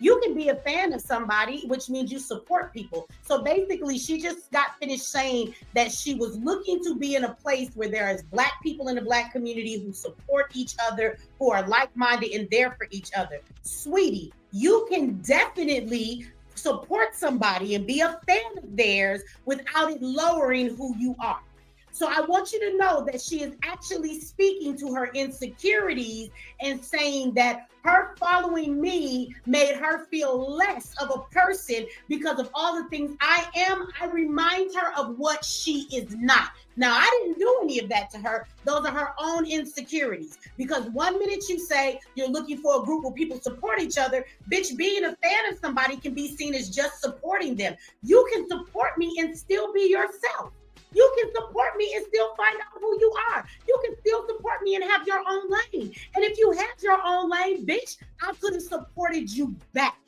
You can be a fan of somebody, which means you support people. So basically, she just got finished saying that she was looking to be in a place where there is Black people in the Black community who support each other, who are like-minded and there for each other. Sweetie, you can definitely support somebody and be a fan of theirs without it lowering who you are. So I want you to know that she is actually speaking to her insecurities and saying that her following me made her feel less of a person because of all the things I am. I remind her of what she is not. Now, I didn't do any of that to her. Those are her own insecurities. Because 1 minute you say you're looking for a group where people support each other, bitch, being a fan of somebody can be seen as just supporting them. You can support me and still be yourself. You can support me and still find out who you are. You can still support me and have your own lane. And if you had your own lane, bitch, I could have supported you back.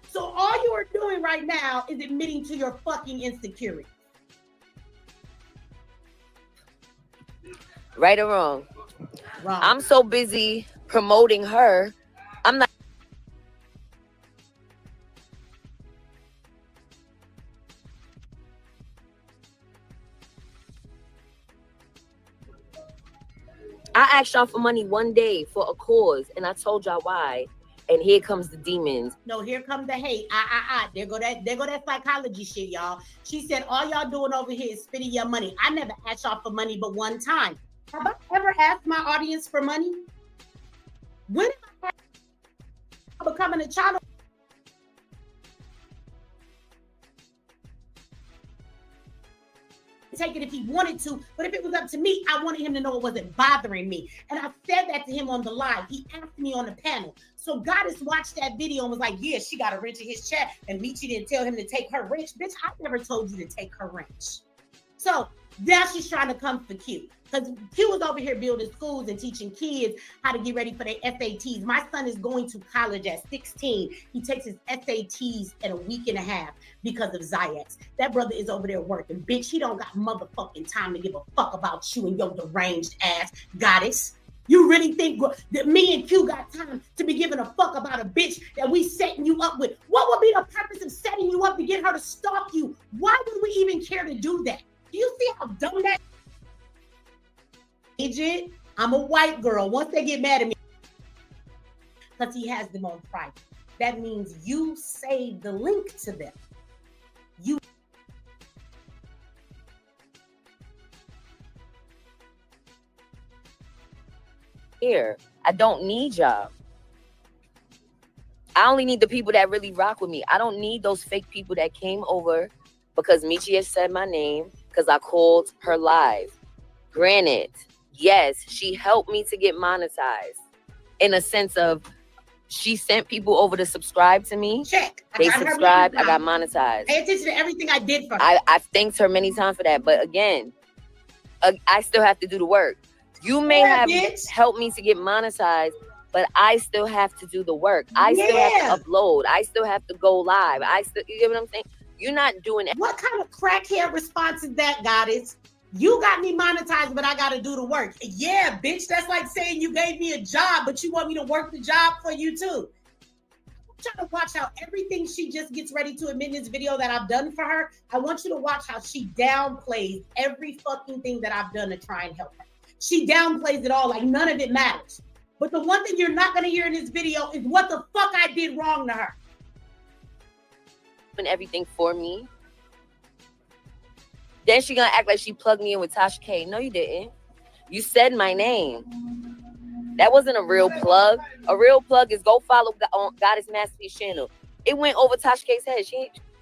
So all you are doing right now is admitting to your fucking insecurity. Right or wrong? Wrong. I'm so busy promoting her. I'm not. I asked y'all for money one day for a cause, and I told y'all why. And here comes the demons. No, here comes the hate. There go that psychology shit, y'all. She said, all y'all doing over here is spending your money. I never asked y'all for money but one time. Have I ever asked my audience for money? When am I becoming a child? take it if he wanted to, but if it was up to me, I wanted him to know it wasn't bothering me. And I said that to him on the live. He asked me on the panel. So Goddess watched that video and was like, yeah, she got a wrench in his chat, and Mechee didn't tell him to take her wrench. Bitch, I never told you to take her wrench. So now she's trying to come for Q. Because Q was over here building schools and teaching kids how to get ready for their SATs. My son is going to college at 16. He takes his SATs in a week and a half because of Zayax. That brother is over there working. Bitch, he don't got motherfucking time to give a fuck about you and your deranged ass, Goddess. You really think that me and Q got time to be giving a fuck about a bitch that we setting you up with? What would be the purpose of setting you up to get her to stalk you? Why would we even care to do that? Do you see how dumb that agent? I'm a white girl. Once they get mad at me, because he has them on private, that means you save the link to them. You here. I don't need y'all. I only need the people that really rock with me. I don't need those fake people that came over because Mechee has said my name because I called her live. Granted, yes, she helped me to get monetized in a sense of she sent people over to subscribe to me. check. They subscribed. I got monetized. Pay attention to everything I did for her. I've thanked her many times for that. But again, I still have to do the work. You may have helped me to get monetized, but I still have to do the work. I still have to upload. I still have to go live. You get what I'm saying? You're not doing it. What kind of crackhead response is that, Goddess? You got me monetized, but I got to do the work. Yeah, bitch. That's like saying you gave me a job, but you want me to work the job for you too. I'm trying to watch how everything she just gets ready to admit in this video that I've done for her. I want you to watch how she downplays every fucking thing that I've done to try and help her. She downplays it all like none of it matters. But the one thing you're not going to hear in this video is what the fuck I did wrong to her. And everything for me. Then she gonna act like she plugged me in with Tasha K. No, you didn't. You said my name. That wasn't a real plug. A real plug is go follow on Goddess Masterpeace channel. It went over Tasha K's head.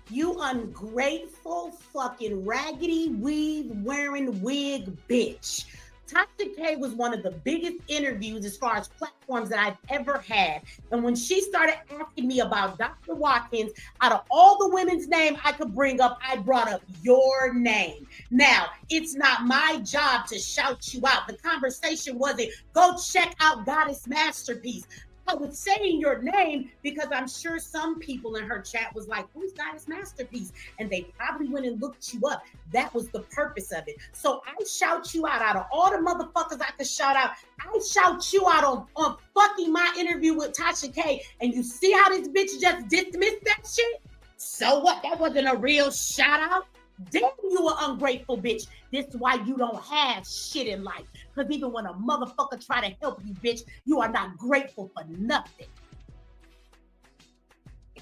You ungrateful fucking raggedy weave wearing wig bitch. Tasha K was one of the biggest interviews as far as platforms that I've ever had. And when she started asking me about Dr. Watkins, out of all the women's name I could bring up, I brought up your name. Now, it's not my job to shout you out. The conversation wasn't, go check out Goddess Masterpeace. I was saying your name because I'm sure some people in her chat was like, who's Goddess Masterpeace? And they probably went and looked you up. That was the purpose of it. So I shout you out of all the motherfuckers I could shout out. I shout you out on fucking my interview with Tasha K. And you see how this bitch just dismissed that shit? So what? That wasn't a real shout out. Damn, you an ungrateful bitch. This is why you don't have shit in life. Because even when a motherfucker try to help you, bitch, you are not grateful for nothing.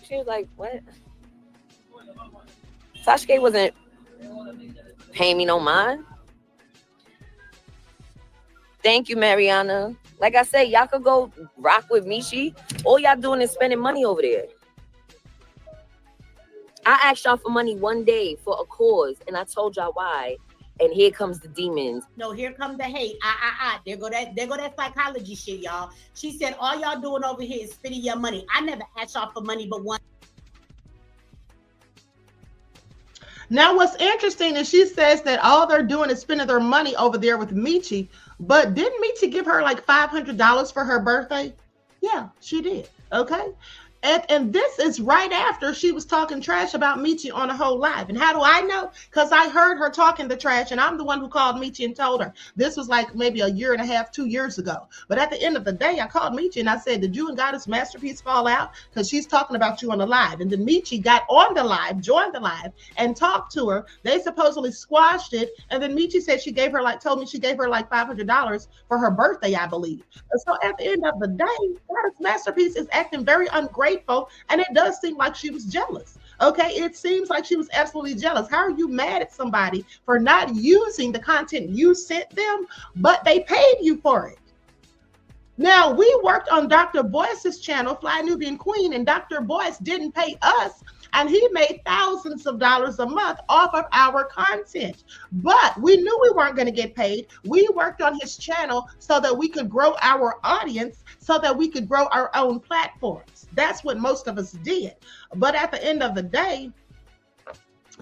She was like, what? Tasha K wasn't paying me no mind. Thank you, Mariana. Like I said, y'all could go rock with Mechee. All y'all doing is spending money over there. I asked y'all for money one day for a cause, and I told y'all why. And here comes the demons. No, here comes the hate. There go that psychology shit, y'all. She said all y'all doing over here is spending your money. I never asked y'all for money but one. Now, what's interesting is she says that all they're doing is spending their money over there with Mechee. But didn't Mechee give her like $500 for her birthday? Yeah, she did. Okay. And this is right after she was talking trash about Mechee on a whole live. And how do I know? Because I heard her talking the trash, and I'm the one who called Mechee and told her. This was like maybe a year and a half, 2 years ago. But at the end of the day, I called Mechee and I said, did you and Goddess Masterpeace fall out? Because she's talking about you on the live. And then Mechee got on the live, joined the live, and talked to her. They supposedly squashed it. And then Mechee said told me she gave her like $500 for her birthday, I believe. So at the end of the day, Goddess Masterpeace is acting very ungrateful. And it does seem like she was jealous. Okay, it seems like she was absolutely jealous. How are you mad at somebody for not using the content you sent them, but they paid you for it? Now, we worked on Dr. Boyce's channel, Fly Nubian Queen, and Dr. Boyce didn't pay us and he made thousands of dollars a month off of our content. But we knew we weren't going to get paid. We worked on his channel so that we could grow our audience, so that we could grow our own platforms. That's what most of us did. But at the end of the day,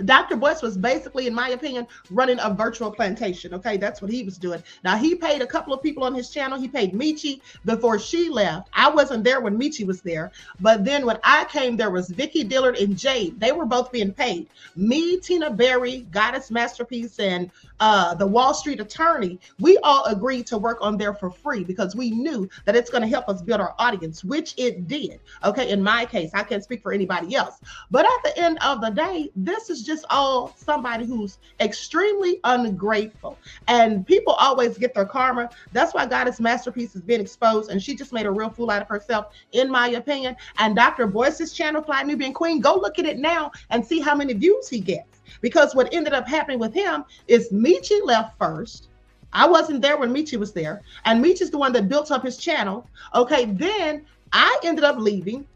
Dr. Boyce was basically, in my opinion, running a virtual plantation. Okay, that's what he was doing. Now, he paid a couple of people on his channel. He paid Mechee before she left. I wasn't there when Mechee was there. But then when I came, there was Vicky Dillard and Jade. They were both being paid. Me, Tina Berry, Goddess Masterpeace, and the Wall Street Attorney, we all agreed to work on there for free because we knew that it's going to help us build our audience, which it did. Okay, in my case, I can't speak for anybody else. But at the end of the day, this is just all somebody who's extremely ungrateful, and people always get their karma. That's why Goddess Masterpeace has been exposed, and she just made a real fool out of herself, in my opinion. And Dr. Boyce's channel, Fly Nubian Queen, go look at it now and see how many views he gets. Because what ended up happening with him is Mechee left first. I wasn't there when Mechee was there, and Mechee's the one that built up his channel. Okay, then I ended up leaving.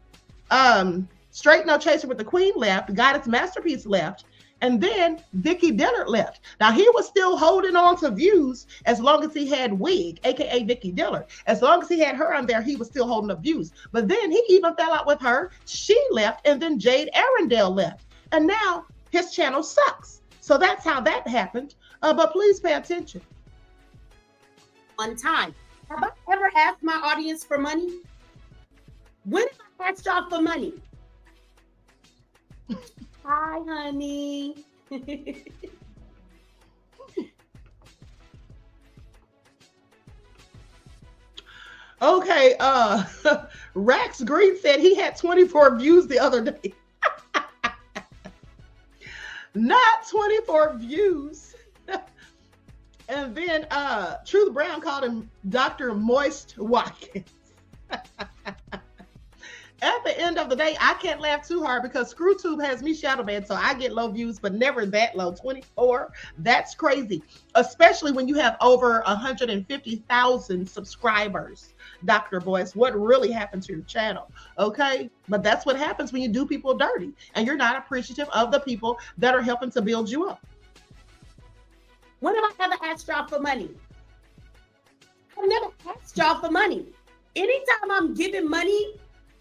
Straight No Chaser with the Queen left, Goddess Masterpiece left, and then Vicky Dillard left. Now, he was still holding on to views as long as he had Wig, aka Vicky Dillard. As long as he had her on there, he was still holding up views. But then he even fell out with her. She left, and then Jade Arundel left. And now his channel sucks. So that's how that happened. But please pay attention. One time. Have I ever asked my audience for money? When have I asked y'all for money? Hi, honey. Okay, Rax Green said he had 24 views the other day. Not 24 views. And then Truth Brown called him Dr. Moist Watkins. At the end of the day, I can't laugh too hard because ScrewTube has me shadow banned, so I get low views, but never that low. 24, that's crazy. Especially when you have over 150,000 subscribers. Dr. Boyce, what really happened to your channel? Okay, but that's what happens when you do people dirty and you're not appreciative of the people that are helping to build you up. When have I ever asked y'all for money? I've never asked y'all for money. Anytime I'm giving money,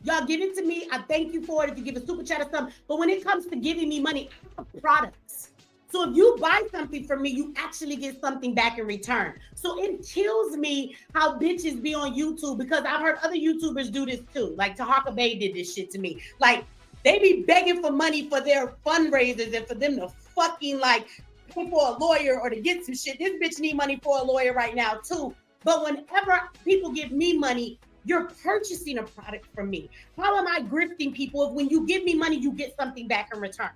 y'all give it to me. I thank you for it if you give a super chat or something. But when it comes to giving me money, I have products. So if you buy something from me, you actually get something back in return. So it kills me how bitches be on YouTube, because I've heard other YouTubers do this too. Like Tahaka Bay did this shit to me. Like they be begging for money for their fundraisers and for them to fucking like pay for a lawyer or to get some shit. This bitch need money for a lawyer right now too. But whenever people give me money, you're purchasing a product from me. How am I grifting people if when you give me money, you get something back in return?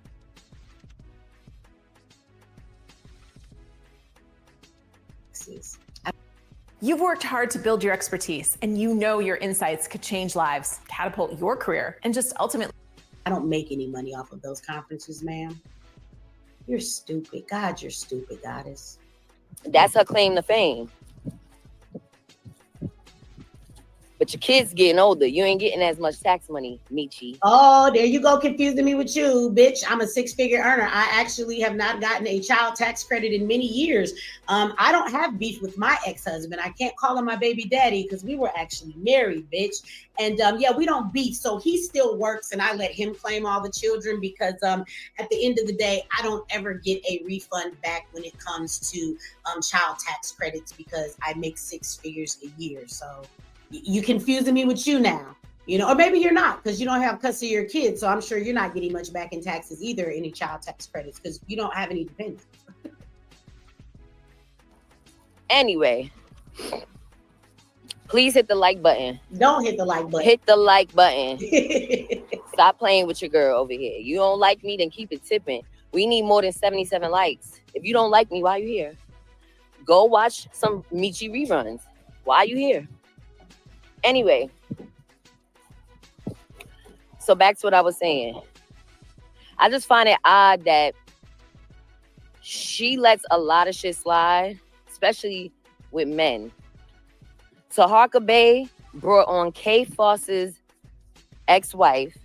You've worked hard to build your expertise, and you know your insights could change lives, catapult your career, and just ultimately. I don't make any money off of those conferences, ma'am. You're stupid. God, you're stupid, Goddess. That's her claim to fame. But your kids getting older. You ain't getting as much tax money, Mechee. Oh, there you go, confusing me with you, bitch. I'm a six-figure earner. I actually have not gotten a child tax credit in many years. I don't have beef with my ex-husband. I can't call him my baby daddy because we were actually married, bitch. And yeah, we don't beef. So he still works and I let him claim all the children because at the end of the day, I don't ever get a refund back when it comes to child tax credits because I make 6 figures a year. So you confusing me with you now, you know, or maybe you're not because you don't have custody of your kids. So I'm sure you're not getting much back in taxes either, any child tax credits, because you don't have any dependents. Anyway, please hit the like button. Don't hit the like button. Hit the like button. Stop playing with your girl over here. You don't like me, then keep it tipping. We need more than 77 likes. If you don't like me, why are you here? Go watch some Mechee reruns. Why are you here? Anyway, so back to what I was saying. I just find it odd that she lets a lot of shit slide, especially with men. Tahaka Bay brought on K Foss's ex-wife,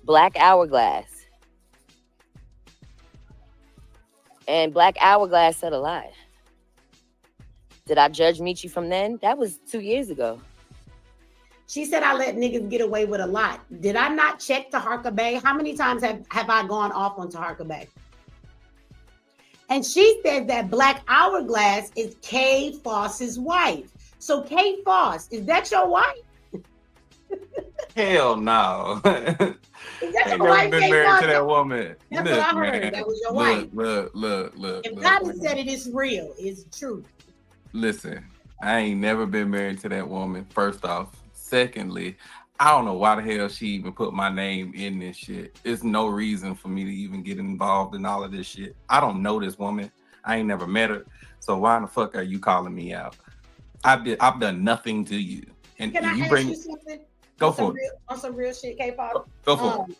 Black Hourglass. And Black Hourglass said a lot. Did I judge Mechee from then? That was 2 years ago. She said I let niggas get away with a lot. Did I not check Taharka Bay? How many times have I gone off on Taharka Bay? And she said that Black Hourglass is Kay Foss's wife. So Kay Foss, is that your wife? Hell no. Is that Ain't your wife, never been Kay married Foss? to that woman. That's Look, what I heard. man. That was your wife. Look. If God has said it, it's real. It's true. Listen, I ain't never been married to that woman, first off. Secondly, I don't know why the hell she even put my name in this shit. There's no reason for me to even get involved in all of this shit. I don't know this woman. I ain't never met her. So why in the fuck are you calling me out? I've done nothing to you. And Can I you ask bring you something? Go for it. On some real shit, K-pop. Go for it.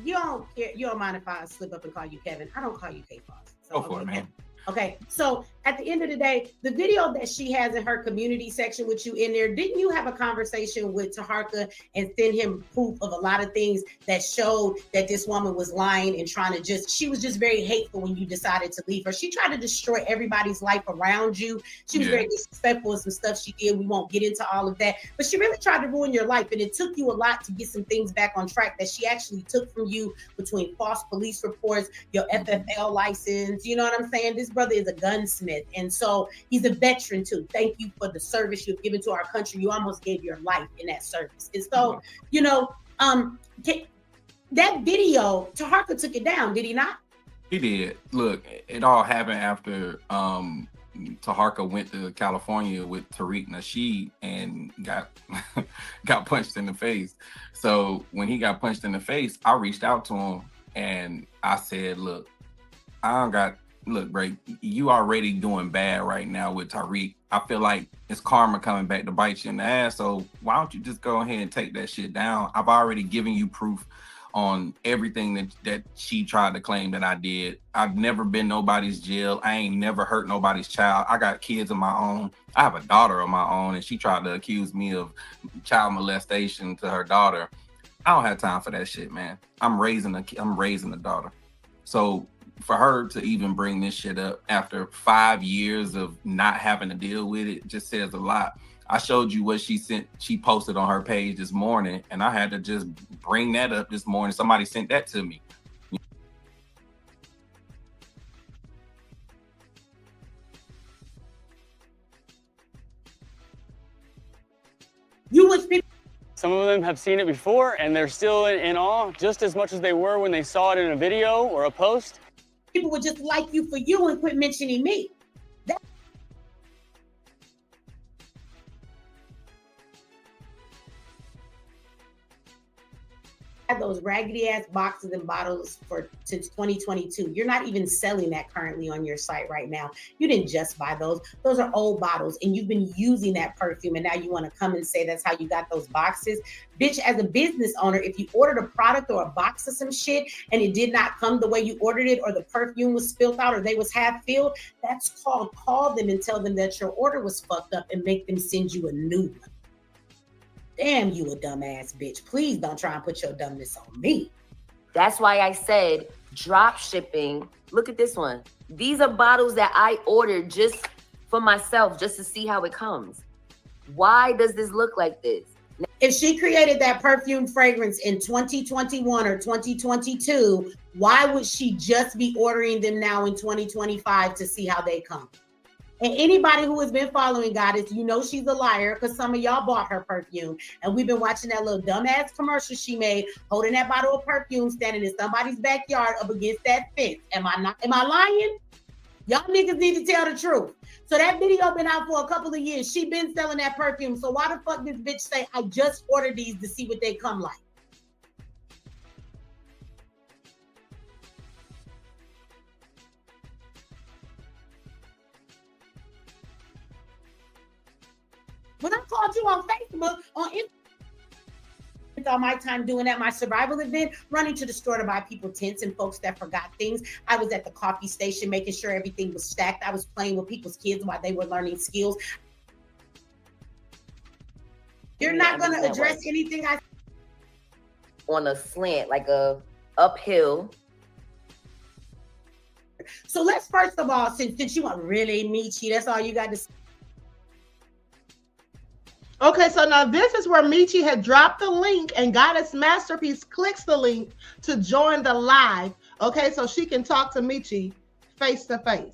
You don't care. You don't mind if I slip up and call you Kevin? I don't call you K-pop. So, Go for it, man. Okay, so at the end of the day, the video that she has in her community section with you in there, didn't you have a conversation with Taharka and send him proof of a lot of things that showed that this woman was lying and trying to she was just very hateful when you decided to leave her. She tried to destroy everybody's life around you. She was very disrespectful of some stuff she did. We won't get into all of that, but she really tried to ruin your life. And it took you a lot to get some things back on track that she actually took from you between false police reports, your FFL license. You know what I'm saying? This brother is a gunsmith, and so he's a veteran too. Thank you for the service you've given to our country. You almost gave your life in that service. And so, you know, that video, Taharka took it down, did he not? He did. Look, it all happened after Taharka went to California with Tariq Nasheed and got punched in the face. So when he got punched in the face, I reached out to him and I said, look, look, Bray, you already doing bad right now with Tariq. I feel like it's karma coming back to bite you in the ass. So why don't you just go ahead and take that shit down? I've already given you proof on everything that she tried to claim that I did. I've never been nobody's jail. I ain't never hurt nobody's child. I got kids of my own. I have a daughter of my own, and she tried to accuse me of child molestation to her daughter. I don't have time for that shit, man. I'm raising a daughter. So for her to even bring this shit up after 5 years of not having to deal with it just says a lot. I showed you what she posted on her page this morning, and I had to just bring that up this morning. Somebody sent that to me. Some of them have seen it before, and they're still in awe just as much as they were when they saw it in a video or a post. People would just like you for you and quit mentioning me. Had those raggedy ass boxes and bottles since 2022. You're not even selling that currently on your site right now. You didn't just buy those. Those are old bottles, and you've been using that perfume, and now you want to come and say that's how you got those boxes. Bitch, as a business owner, if you ordered a product or a box of some shit and it did not come the way you ordered it, or the perfume was spilled out, or they was half filled, that's call them and tell them that your order was fucked up and make them send you a new one. Damn, you a dumbass bitch. Please don't try and put your dumbness on me. That's why I said drop shipping. Look at this one. These are bottles that I ordered just for myself, just to see how it comes. Why does this look like this? If she created that perfume fragrance in 2021 or 2022, why would she just be ordering them now in 2025 to see how they come? And anybody who has been following Goddess, you know she's a liar, because some of y'all bought her perfume. And we've been watching that little dumbass commercial she made, holding that bottle of perfume, standing in somebody's backyard up against that fence. Am I lying? Y'all niggas need to tell the truth. So that video been out for a couple of years. She been selling that perfume. So why the fuck this bitch say, I just ordered these to see what they come like? When I called you on Facebook, on Instagram, all my time doing at my survival event, running to the store to buy people tents and folks that forgot things. I was at the coffee station making sure everything was stacked. I was playing with people's kids while they were learning skills. You're not going to address anything I on a slant, like a uphill. So let's first of all, since you want really Mechee, that's all you got to say. Okay, so now this is where Mechee had dropped the link and Goddess Masterpiece clicks the link to join the live. Okay, so she can talk to Mechee face to face.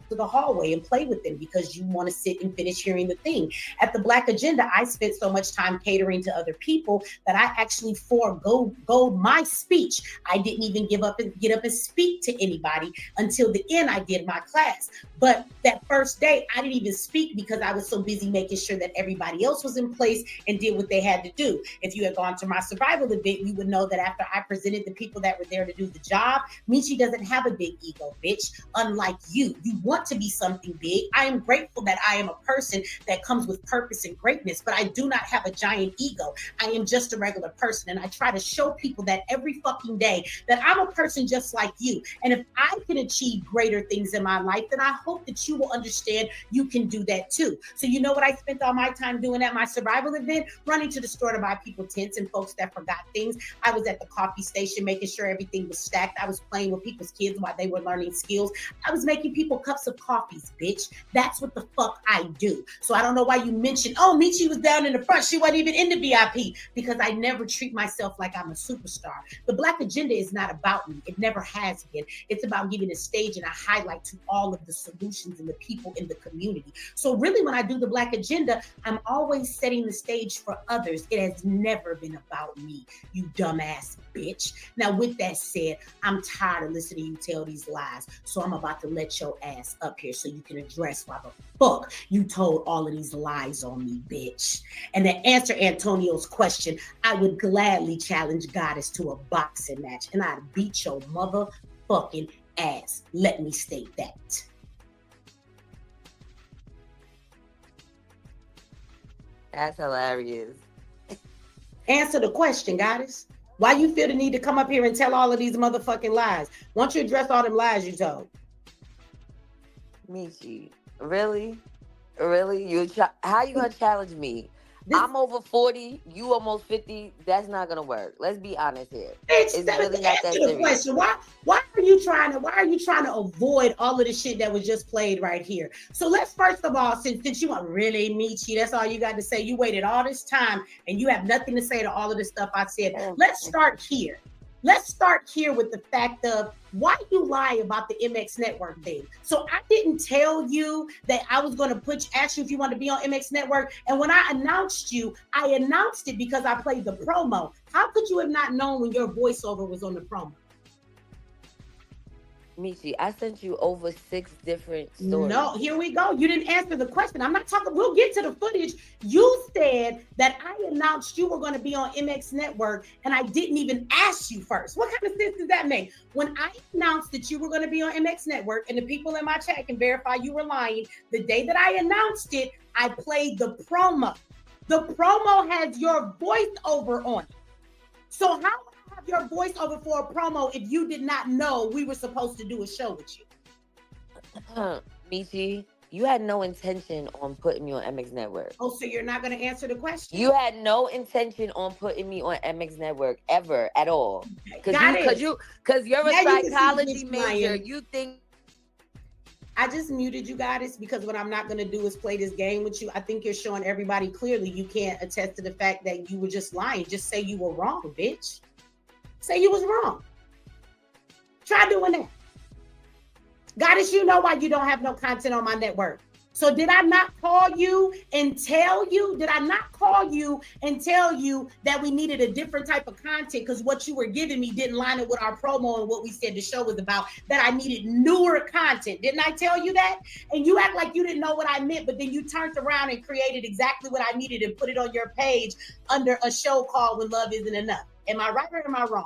To the hallway and play with them because you want to sit and finish hearing the thing. At the Black Agenda, I spent so much time catering to other people that I actually forego my speech. I didn't even get up and speak to anybody until the end. I did my class, but that first day I didn't even speak because I was so busy making sure that everybody else was in place and did what they had to do. If you had gone to my survival event, you would know that after I presented the people that were there to do the job, Mechee doesn't have a big ego, bitch. Unlike you want to be something big. I am grateful that I am a person that comes with purpose and greatness, but I do not have a giant ego. I am just a regular person, and I try to show people that every fucking day that I'm a person just like you. And if I can achieve greater things in my life, then I hope that you will understand you can do that too. So you know what I spent all my time doing at my survival event? Running to the store to buy people tents and folks that forgot things. I was at the coffee station making sure everything was stacked. I was playing with people's kids while they were learning skills. I was making people cups of coffee, bitch. That's what the fuck I do. So I don't know why you mentioned, oh, Mechee was down in the front. She wasn't even in the VIP, because I never treat myself like I'm a superstar. The Black Agenda is not about me. It never has been. It's about giving a stage and a highlight to all of the solutions and the people in the community. So really, when I do the Black Agenda, I'm always setting the stage for others. It has never been about me, you dumbass bitch. Now, with that said, I'm tired of listening to you tell these lies. So I'm about to let your ass up here so you can address why the fuck you told all of these lies on me, bitch. And to answer Antonio's question, I would gladly challenge Goddess to a boxing match, and I'd beat your motherfucking ass. Let me state that. That's hilarious. Answer the question, Goddess. Why you feel the need to come up here and tell all of these motherfucking lies? Why don't you address all them lies you told? Mechee, really? How you gonna challenge me? I'm over 40, you almost 50. That's not gonna work. Let's be honest here. It's really not that serious. Question. Why are you trying to avoid all of the shit that was just played right here? So let's first of all, since you want really Mechee, that's all you got to say. You waited all this time and you have nothing to say to all of the stuff I said. Let's start here. Let's start here with the fact of why you lie about the MX Network thing. So I didn't tell you that I was going to ask you if you want to be on MX Network. And when I announced you, I announced it because I played the promo. How could you have not known when your voiceover was on the promo? Mechee, I sent you over 6 different stories. No, here we go. You didn't answer the question. I'm not talking. We'll get to the footage. You said that I announced you were going to be on MX Network, and I didn't even ask you first. What kind of sense does that make? When I announced that you were going to be on MX Network, and the people in my chat can verify you were lying, the day that I announced it, I played the promo. The promo has your voiceover on it. So how your voiceover for a promo if you did not know we were supposed to do a show with you? Mechee, you had no intention on putting me on MX Network. Oh, so you're not going to answer the question? You had no intention on putting me on MX Network ever at all. Because you're a psychology major. You think I just muted you guys because what I'm not going to do is play this game with you. I think you're showing everybody clearly you can't attest to the fact that you were just lying. Just say you were wrong, bitch. Say you was wrong. Try doing that. Goddess, you know why you don't have no content on my network. So did I not call you and tell you? Did I not call you and tell you that we needed a different type of content because what you were giving me didn't line up with our promo and what we said the show was about, that I needed newer content? Didn't I tell you that? And you act like you didn't know what I meant, but then you turned around and created exactly what I needed and put it on your page under a show called When Love Isn't Enough. Am I right or am I wrong?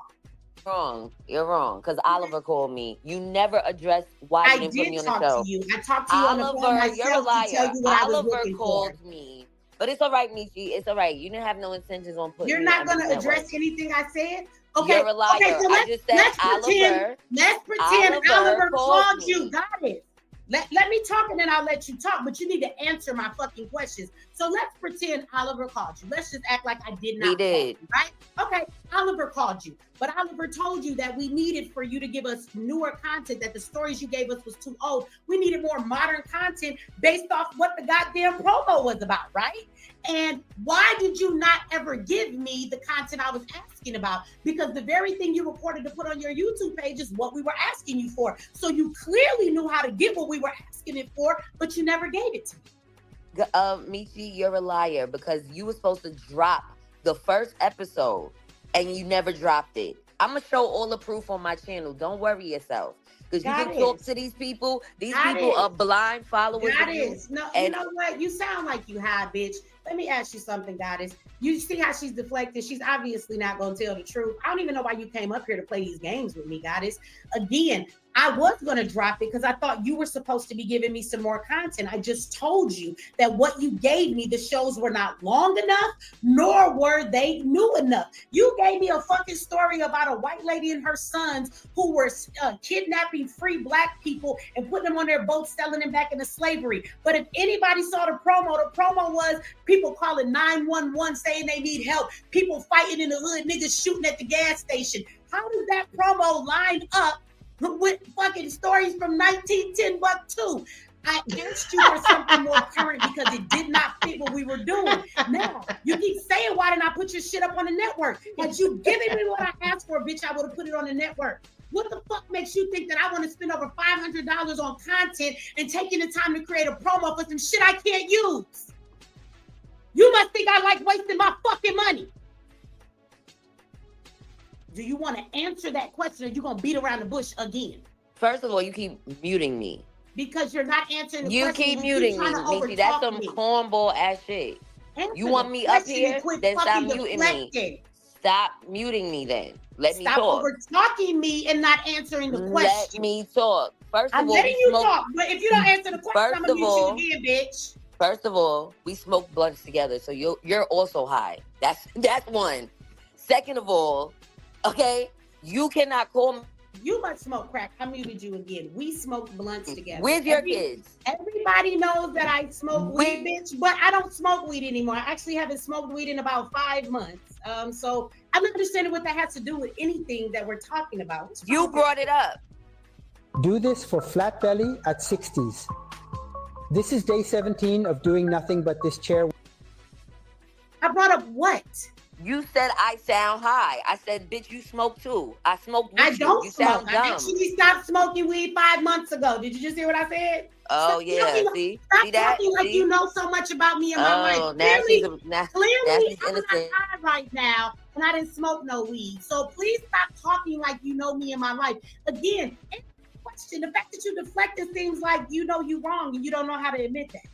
Wrong. You're wrong. Because Oliver called me. You never addressed why you didn't put me on the show. I talked to you on the phone myself. You're a liar. To tell you what Oliver I was called me. But it's all right, Mechee. It's all right. You didn't have no intentions on putting You're me not on going to address anything I said? Okay. You're a liar. Okay, so I just said let's pretend Oliver called me. you. Got it. Let me talk and then I'll let you talk, but you need to answer my fucking questions. So So let's pretend Oliver called you. Let's just act like I did not. He did. Call you, right? Okay, Oliver called you. But Oliver told you that we needed for you to give us newer content, that the stories you gave us was too old. We needed more modern content based off what the goddamn promo was about, right? And why did you not ever give me the content I was asking about? Because the very thing you reported to put on your YouTube page is what we were asking you for. So you clearly knew how to get what we were asking it for, but you never gave it to me. Mechee, you're a liar because you were supposed to drop the first episode and you never dropped it. I'm going to show all the proof on my channel. Don't worry yourself. Because you can talk to these people. These people are blind followers of you. No, you know what? You sound like you high, bitch. Let me ask you something, Goddess. You see how she's deflected? She's obviously not going to tell the truth. I don't even know why you came up here to play these games with me, Goddess. Again, I was going to drop it because I thought you were supposed to be giving me some more content. I just told you that what you gave me, the shows were not long enough, nor were they new enough. You gave me a fucking story about a white lady and her sons who were kidnapping free black people and putting them on their boats, selling them back into slavery. But if anybody saw the promo was people calling 911 saying they need help, people fighting in the hood, niggas shooting at the gas station. How does that promo line up with fucking stories from 1910 Buck 2? I asked you for something more current because it did not fit what we were doing. Now, you keep saying, why didn't I put your shit up on the network? Had you given me what I asked for, bitch, I would have put it on the network. What the fuck makes you think that I want to spend over $500 on content and taking the time to create a promo for some shit I can't use? You must think I like wasting my fucking money. Do you want to answer that question, or you going to beat around the bush again? First of all, you keep muting me. Because you're not answering the you question. Keep muting me, Mechee. That's some cornball ass shit. You want me up here? Then stop muting me. Stop muting me then. Let me talk. Stop over talking me and not answering the question. Let me talk. First of all, I'm letting you talk, but if you don't answer the question, I'm going to mute you again, bitch. First of all, we smoke blunts together, so you're also high. That's one. Second of all, okay, you cannot call me. You must smoke crack. I muted you again. We smoke blunts together. With your kids. Everybody knows that I smoke weed, bitch, but I don't smoke weed anymore. I actually haven't smoked weed in about 5 months. So I'm not understanding what that has to do with anything that we're talking about. You brought it up. Do this for flat belly at 60s. This is day 17 of doing nothing but this chair. I brought up what? You said I sound high. I said, bitch, you smoke too. I smoke weed. I don't smoke. I actually stopped smoking weed 5 months ago. Did you just hear what I said? Oh, yeah. See that? Talking like you know so much about me and my life. Clearly, I'm not high right now, and I didn't smoke no weed. So please stop talking like you know me and my life. Again, question. The fact that you deflected seems like you know you wrong and you don't know how to admit that.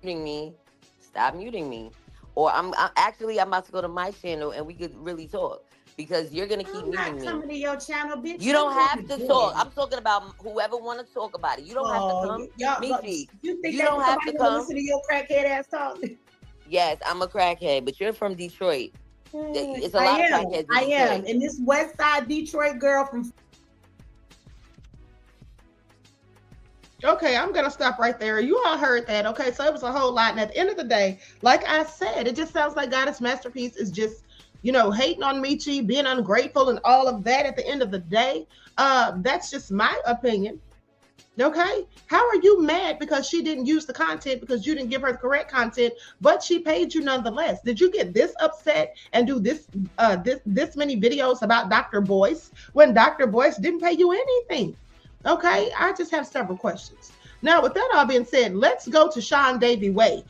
Muting me. Stop muting me. Or I'm about to go to my channel and we could really talk because you're gonna keep muting me. Coming to your channel, bitch. You don't have to talk. I'm talking about whoever want to talk about it. You don't have to come. Mechee, you don't have to come. Listen to your crackhead ass talk. Yes, I'm a crackhead, but you're from Detroit. It's a lot of crackheads. I am, and this West Side Detroit girl from. Okay, I'm going to stop right there. You all heard that. Okay, so it was a whole lot. And at the end of the day, like I said, it just sounds like Goddess Masterpiece is just, hating on Mechee, being ungrateful and all of that at the end of the day. That's just my opinion. Okay, how are you mad because she didn't use the content because you didn't give her the correct content, but she paid you nonetheless? Did you get this upset and do this many videos about Dr. Boyce when Dr. Boyce didn't pay you anything? Okay, I just have several questions. Now, with that all being said, let's go to Sean Davy Way,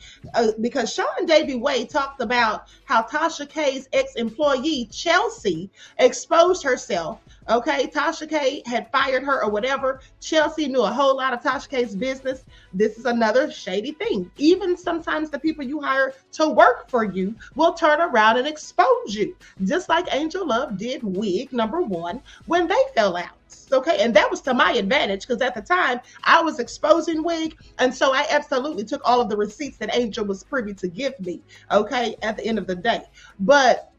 because Sean Davy Way talked about how Tasha K's ex-employee, Chelsea, exposed herself. Okay, Tasha K had fired her or whatever. Chelsea knew a whole lot of Tasha K's business. This is another shady thing. Even sometimes the people you hire to work for you will turn around and expose you, just like Angel Love did Wig #1 when they fell out. Okay, and that was to my advantage because at the time I was exposing Wig, and so I absolutely took all of the receipts that Angel was privy to give me. Okay, at the end of the day, but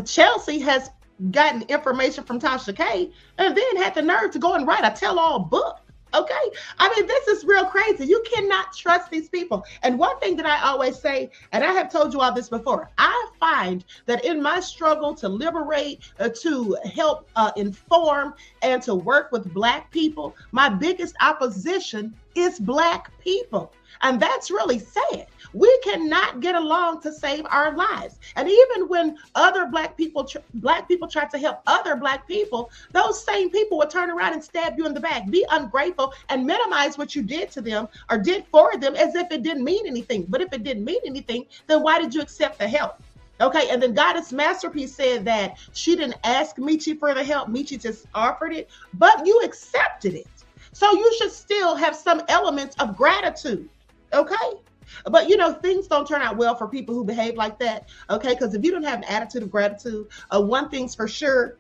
Chelsea has gotten information from Tasha K and then had the nerve to go and write a tell-all book Okay. I mean, this is real crazy. You cannot trust these people. And one thing that I always say, and I have told you all this before, I find that in my struggle to liberate, to help inform, and to work with Black people, my biggest opposition is Black people. And that's really sad. We cannot get along to save our lives. And even when other Black people try to help other Black people, those same people will turn around and stab you in the back, be ungrateful, and minimize what you did to them or did for them as if it didn't mean anything. But if it didn't mean anything, then why did you accept the help? Okay, and then Goddess Masterpeace said that she didn't ask Mechee for the help. Mechee just offered it, but you accepted it. So you should still have some elements of gratitude. Okay. But you know, things don't turn out well for people who behave like that. Okay. Because if you don't have an attitude of gratitude, one thing's for sure.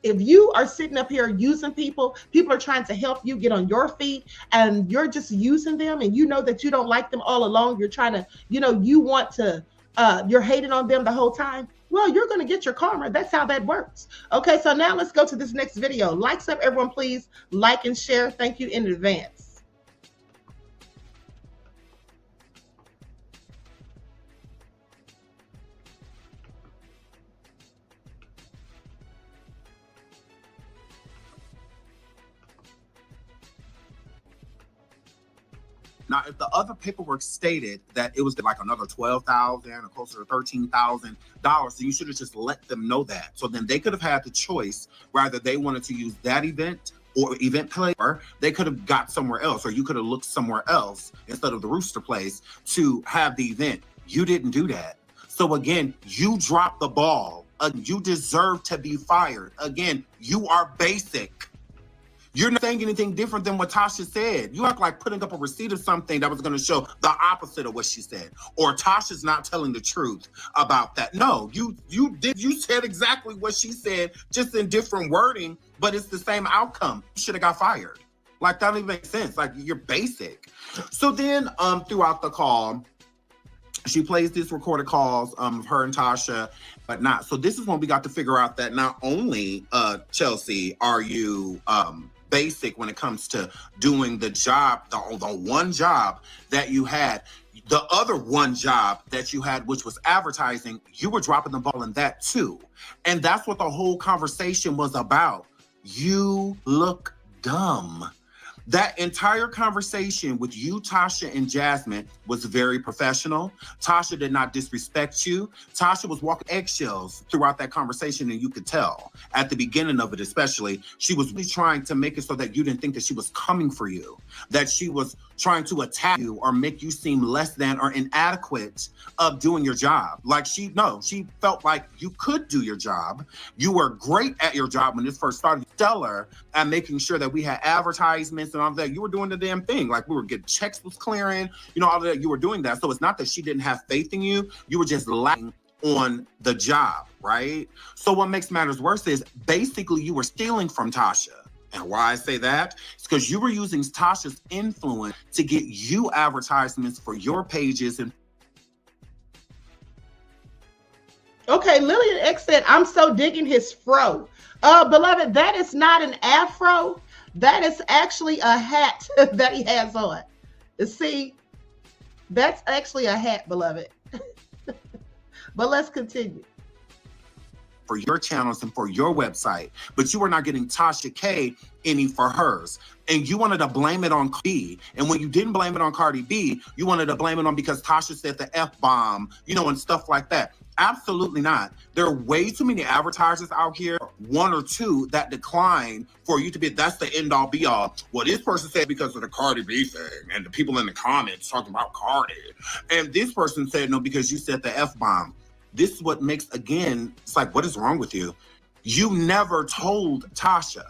If you are sitting up here using people are trying to help you get on your feet and you're just using them, and you know that you don't like them all along. You're trying to, you want to, you're hating on them the whole time. Well, you're going to get your karma. That's how that works. Okay. So now let's go to this next video. Likes up, everyone, please like and share. Thank you in advance. Now, if the other paperwork stated that it was like another $12,000 or closer to $13,000, then you should have just let them know that. So then they could have had the choice, whether they wanted to use that event or event player, they could have got somewhere else, or you could have looked somewhere else instead of the Rooster Place to have the event. You didn't do that. So again, you dropped the ball. You deserve to be fired. Again, you are basic. You're not saying anything different than what Tasha said. You act like putting up a receipt of something that was going to show the opposite of what she said, or Tasha's not telling the truth about that. No, you said exactly what she said, just in different wording, but it's the same outcome. You should have got fired. Like, that don't even make sense. Like, you're basic. So then throughout the call, she plays these recorded calls of her and Tasha, but not. So this is when we got to figure out that not only, Chelsea, are you basic when it comes to doing the job, the one job that you had, the other one job that you had, which was advertising, you were dropping the ball in that too. And that's what the whole conversation was about. You look dumb. That entire conversation with you, Tasha, and Jasmine was very professional. Tasha did not disrespect you. Tasha was walking eggshells throughout that conversation, and you could tell at the beginning of it, especially, she was really trying to make it so that you didn't think that she was coming for you, that she was trying to attack you or make you seem less than or inadequate of doing your job. Like, she felt like you could do your job. You were great at your job when this first started. Stellar at making sure that we had advertisements and all of that. You were doing the damn thing. Like, we were getting checks was clearing, all of that. You were doing that. So it's not that she didn't have faith in you. You were just lacking on the job, right? So what makes matters worse is basically you were stealing from Tasha. And why I say that is because you were using Tasha's influence to get you advertisements for your pages. And okay, Lillian X said, I'm so digging his fro. Beloved, that is not an afro. That is actually a hat that he has on. See, that's actually a hat, beloved. But let's continue. For your channels and for your website, but you were not getting Tasha K any for hers. And you wanted to blame it on Cardi B. And when you didn't blame it on Cardi B, you wanted to blame it on because Tasha said the F-bomb, and stuff like that. Absolutely not. There are way too many advertisers out here, one or two, that decline for you to be, that's the end all be all. Well, this person said because of the Cardi B thing and the people in the comments talking about Cardi. And this person said no, because you said the F-bomb. This is what makes, again, it's like, what is wrong with you? You never told Tasha.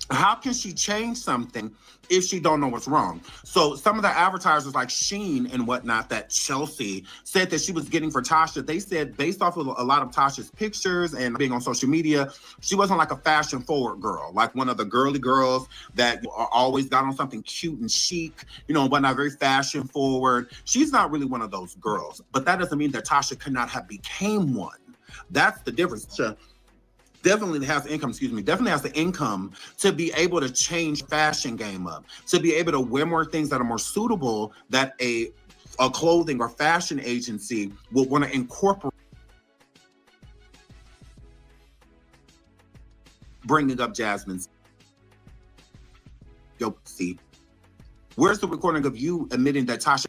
How can she change something if she don't know what's wrong? So some of the advertisers like Sheen and whatnot that Chelsea said that she was getting for Tasha, they said based off of a lot of Tasha's pictures and being on social media, she wasn't like a fashion forward girl, like one of the girly girls that always got on something cute and chic, and whatnot, very fashion forward. She's not really one of those girls, but that doesn't mean that Tasha could not have became one. That's the difference. definitely has the income to be able to change fashion game up, to be able to wear more things that are more suitable that a clothing or fashion agency will want to incorporate. Bringing up Jasmine's. Yo, see, where's the recording of you admitting that Tasha?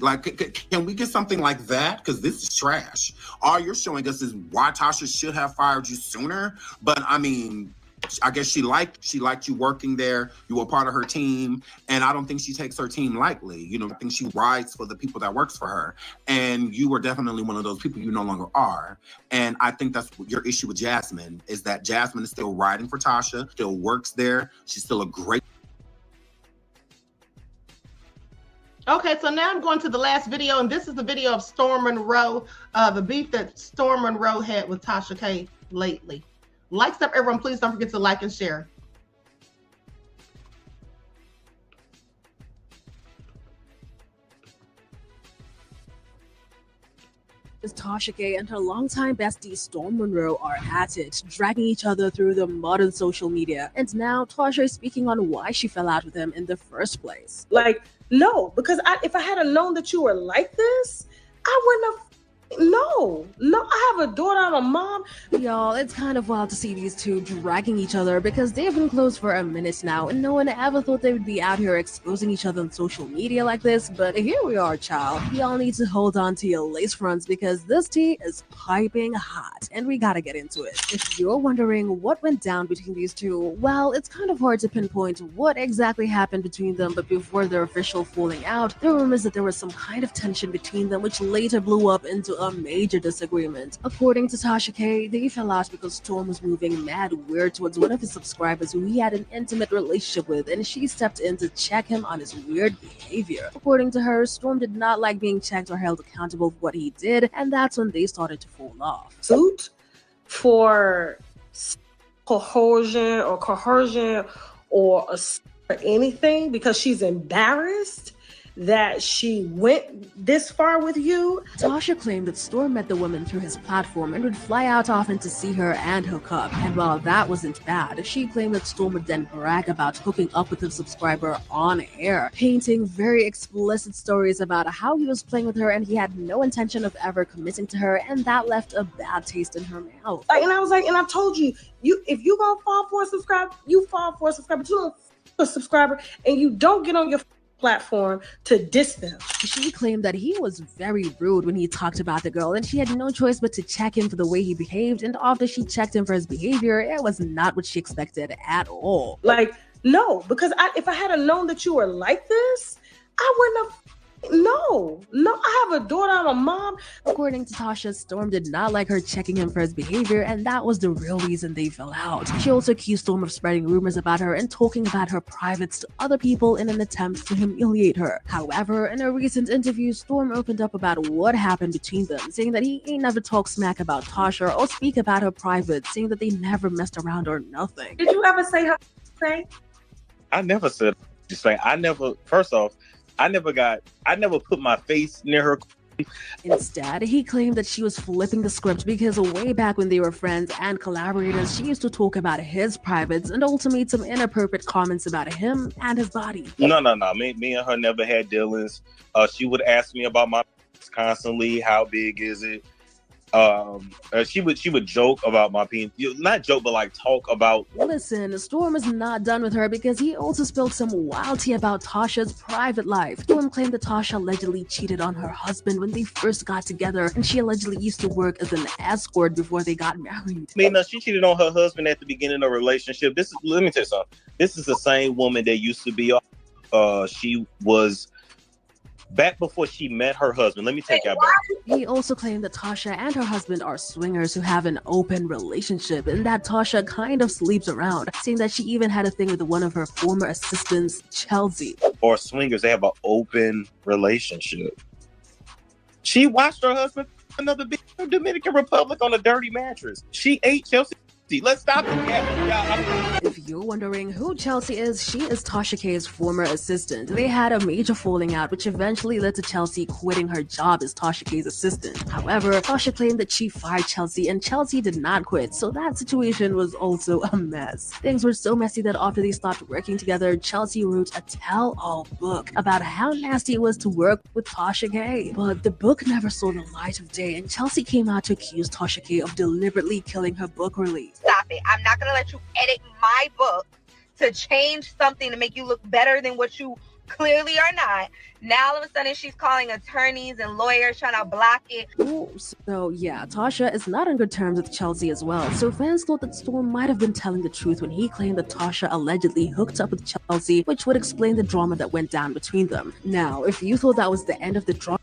Like, can we get something like that? Because this is trash. All you're showing us is why Tasha should have fired you sooner. But I mean, I guess she liked you working there. You were part of her team, and I don't think she takes her team lightly. You know, I think she rides for the people that works for her. And you were definitely one of those people. You no longer are. And I think that's your issue with Jasmine, is that Jasmine is still riding for Tasha, still works there. She's still a great. Okay, so now I'm going to the last video, and this is the video of Storm Monroe, the beef that Storm Monroe had with Tasha K lately. Likes up, everyone. Please don't forget to like and share. Tasha K and her longtime bestie Storm Monroe are at it, dragging each other through the modern social media. And now Tasha is speaking on why she fell out with him in the first place. Like, no, because if I had known that you were like this, I wouldn't have. No, I have a daughter, I'm a mom. Y'all, it's kind of wild to see these two dragging each other because they've been close for a minute now and no one ever thought they would be out here exposing each other on social media like this, but here we are, child. Y'all need to hold on to your lace fronts because this tea is piping hot and we gotta get into it. If you're wondering what went down between these two, well, it's kind of hard to pinpoint what exactly happened between them, but before their official falling out, there were rumors that there was some kind of tension between them which later blew up into a major disagreement. According to Tasha K, they fell out because Storm was moving mad weird towards one of his subscribers who he had an intimate relationship with, and she stepped in to check him on his weird behavior. According to her, Storm did not like being checked or held accountable for what he did, and that's when they started to fall off. Suit for coercion or anything because she's embarrassed that she went this far with you. Tasha claimed that Storm met the woman through his platform and would fly out often to see her and hook up. And while that wasn't bad, she claimed that Storm would then brag about hooking up with a subscriber on air, painting very explicit stories about how he was playing with her and he had no intention of ever committing to her, and that left a bad taste in her mouth. And I was like, and I told you, if you gonna fall for a subscriber, you fall for a subscriber. You don't a subscriber and you don't get on your platform to diss them. She claimed that he was very rude when he talked about the girl and she had no choice but to check him for the way he behaved, and after she checked him for his behavior, it was not what she expected at all. Like, no, because if I had known that you were like this, I wouldn't have. No, I have a daughter, I'm a mom. According to Tasha, Storm did not like her checking him for his behavior, and that was the real reason they fell out. She also accused Storm of spreading rumors about her and talking about her privates to other people in an attempt to humiliate her. However, in a recent interview, Storm opened up about what happened between them, saying that he ain't never talk smack about Tasha or speak about her privates, saying that they never messed around or nothing. Did you ever say her thing? I never said just saying. First off, I never put my face near her. Instead, he claimed that she was flipping the script because way back when they were friends and collaborators, she used to talk about his privates and also made some inappropriate comments about him and his body. No. Me and her never had dealings. She would ask me about my constantly. How big is it? She would joke about my penis. Not joke, but like talk about. Listen, Storm is not done with her because he also spilled some wild tea about Tasha's private life. Storm claimed that Tasha allegedly cheated on her husband when they first got together, and she allegedly used to work as an escort before they got married. She cheated on her husband at the beginning of the relationship. Let me tell you something. This is the same woman that used to be. She was. Back before she met her husband. Let me take y'all back. He also claimed that Tasha and her husband are swingers who have an open relationship and that Tasha kind of sleeps around, saying that she even had a thing with one of her former assistants, Chelsea. Or swingers, they have an open relationship. She watched her husband another bitch in Dominican Republic on a dirty mattress. She ate Chelsea. Let's stop it. If If you're wondering who Chelsea is, she is Tasha K's former assistant. They had a major falling out, which eventually led to Chelsea quitting her job as Tasha K's assistant. However, Tasha claimed that she fired Chelsea and Chelsea did not quit, so that situation was also a mess. Things were so messy that after they stopped working together, Chelsea wrote a tell-all book about how nasty it was to work with Tasha K. But the book never saw the light of day, and Chelsea came out to accuse Tasha K of deliberately killing her book release. Stop it. I'm not going to let you edit my book to change something to make you look better than what you clearly are not. Now all of a sudden she's calling attorneys and lawyers trying to block it. Ooh, so yeah, Tasha is not on good terms with Chelsea as well. So fans thought that Storm might have been telling the truth when he claimed that Tasha allegedly hooked up with Chelsea, which would explain the drama that went down between them. Now, if you thought that was the end of the drama,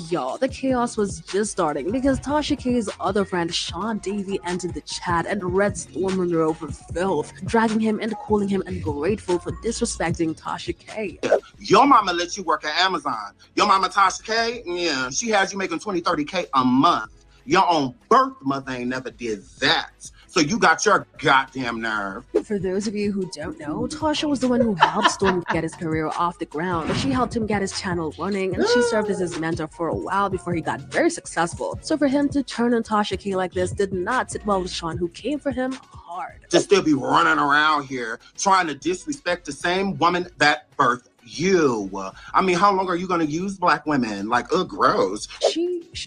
y'all, the chaos was just starting because Tasha K's other friend Sean Davey entered the chat and read Storm Monroe for filth, dragging him and calling him ungrateful for disrespecting Tasha K. Your mama let you work at Amazon. Your mama Tasha K, yeah, she has you making 20, 30K a month. Your own birth mother ain't never did that. So you got your goddamn nerve. For those of you who don't know, Tasha was the one who helped Storm get his career off the ground. She helped him get his channel running, and she served as his mentor for a while before he got very successful. So for him to turn on Tasha K like this did not sit well with Sean, who came for him hard. To still be running around here trying to disrespect the same woman that birthed you. I mean, how long are you going to use black women? Like, gross.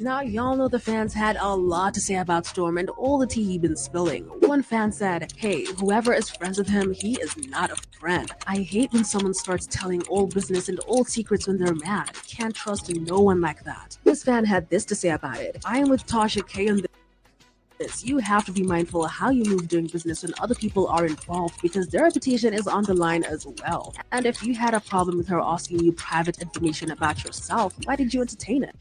Now, y'all know the fans had a lot to say about Storm and all the tea he'd been spilling. One fan said, hey, whoever is friends with him, he is not a friend. I hate when someone starts telling all business and all secrets when they're mad. Can't trust no one like that. This fan had this to say about it. I am with Tasha K and you have to be mindful of how you move doing business when other people are involved because their reputation is on the line as well. And if you had a problem with her asking you private information about yourself, why did you entertain it?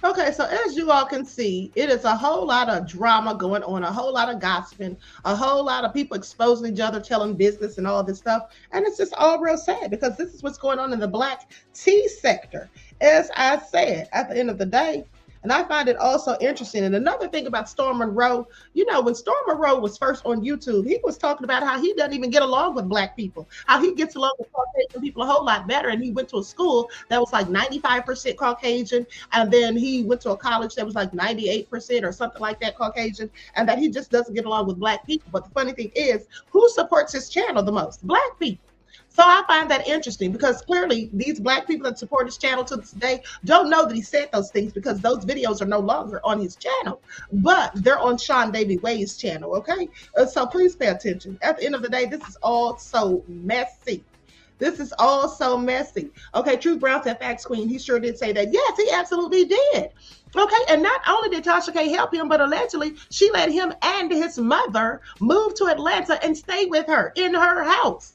Okay, so as you all can see, it is a whole lot of drama going on, a whole lot of gossiping, a whole lot of people exposing each other, telling business and all this stuff. And it's just all real sad because this is what's going on in the black tea sector. As I said, at the end of the day, and I find it also interesting. And another thing about Storm Monroe, you know, when Storm Monroe was first on YouTube, he was talking about how he doesn't even get along with black people, how he gets along with Caucasian people a whole lot better. And he went to a school that was like 95% Caucasian. And then he went to a college that was like 98% or something like that Caucasian. And that he just doesn't get along with black people. But the funny thing is, who supports his channel the most? Black people. So I find that interesting because clearly these black people that support his channel to this day don't know that he said those things because those videos are no longer on his channel, but they're on Sean Davey Way's channel, okay? So please pay attention. At the end of the day, this is all so messy. This is all so messy. Okay, Truth Brown said, Facts Queen, he sure did say that. Yes, he absolutely did. Okay, and not only did Tasha K help him, but allegedly she let him and his mother move to Atlanta and stay with her in her house.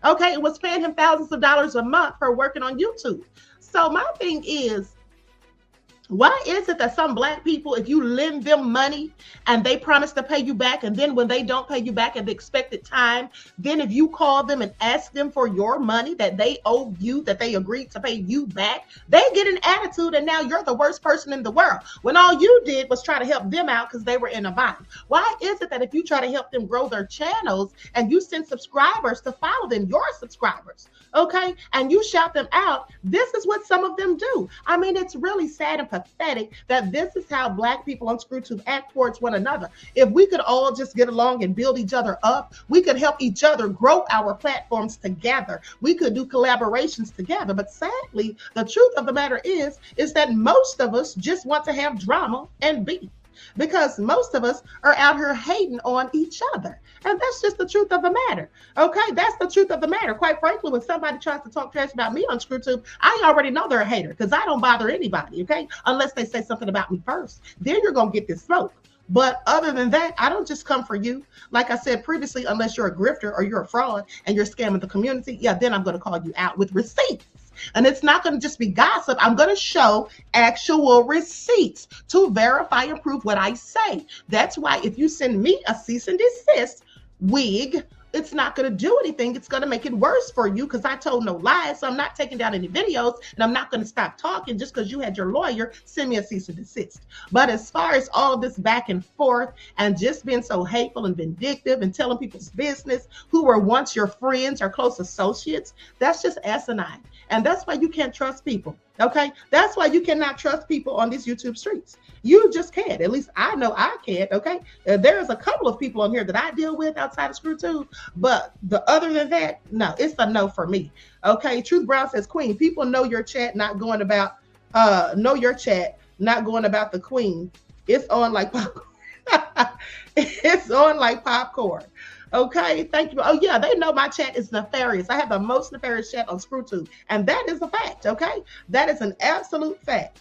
Okay, it was paying him thousands of dollars a month for working on YouTube. So my thing is, why is it that some black people, if you lend them money and they promise to pay you back, and then when they don't pay you back at the expected time, then if you call them and ask them for your money that they owe you, that they agreed to pay you back, they get an attitude and now you're the worst person in the world when all you did was try to help them out because they were in a bind? Why is it that if you try to help them grow their channels and you send subscribers to follow them, your subscribers, okay, and you shout them out, this is what some of them do? I mean, it's really sad and pathetic that this is how black people on ScrewTube act towards one another. If we could all just get along and build each other up, we could help each other grow our platforms together. We could do collaborations together. But sadly, the truth of the matter is that most of us just want to have drama and beef, because most of us are out here hating on each other. And that's just the truth of the matter. Okay, that's the truth of the matter. Quite frankly, when somebody tries to talk trash about me on ScrewTube, I already know they're a hater because I don't bother anybody, okay? Unless they say something about me first. Then you're going to get this smoke. But other than that, I don't just come for you. Like I said previously, unless you're a grifter or you're a fraud and you're scamming the community, yeah, then I'm going to call you out with receipts. And it's not going to just be gossip. I'm going to show actual receipts to verify and prove what I say. That's why if you send me a cease and desist wig it's not going to do anything. It's going to make it worse for you because I told no lies. So I'm not taking down any videos, and I'm not going to stop talking just because you had your lawyer send me a cease and desist. But as far as all of this back and forth and just being so hateful and vindictive and telling people's business who were once your friends or close associates, that's just asinine. And that's why you can't trust people. Okay, that's why you cannot trust people on these YouTube streets. You just can't. At least I know I can't. Okay, there's a couple of people on here that I deal with outside of ScrewTube, but other than that, no, it's a no for me. Okay, Truth Brown says, Queen, people know your chat, not going about the Queen. It's on like popcorn. It's on like popcorn. Okay, thank you. Oh yeah, they know my chat is nefarious. I have the most nefarious chat on ScrewTube, and that is a fact. Okay, that is an absolute fact.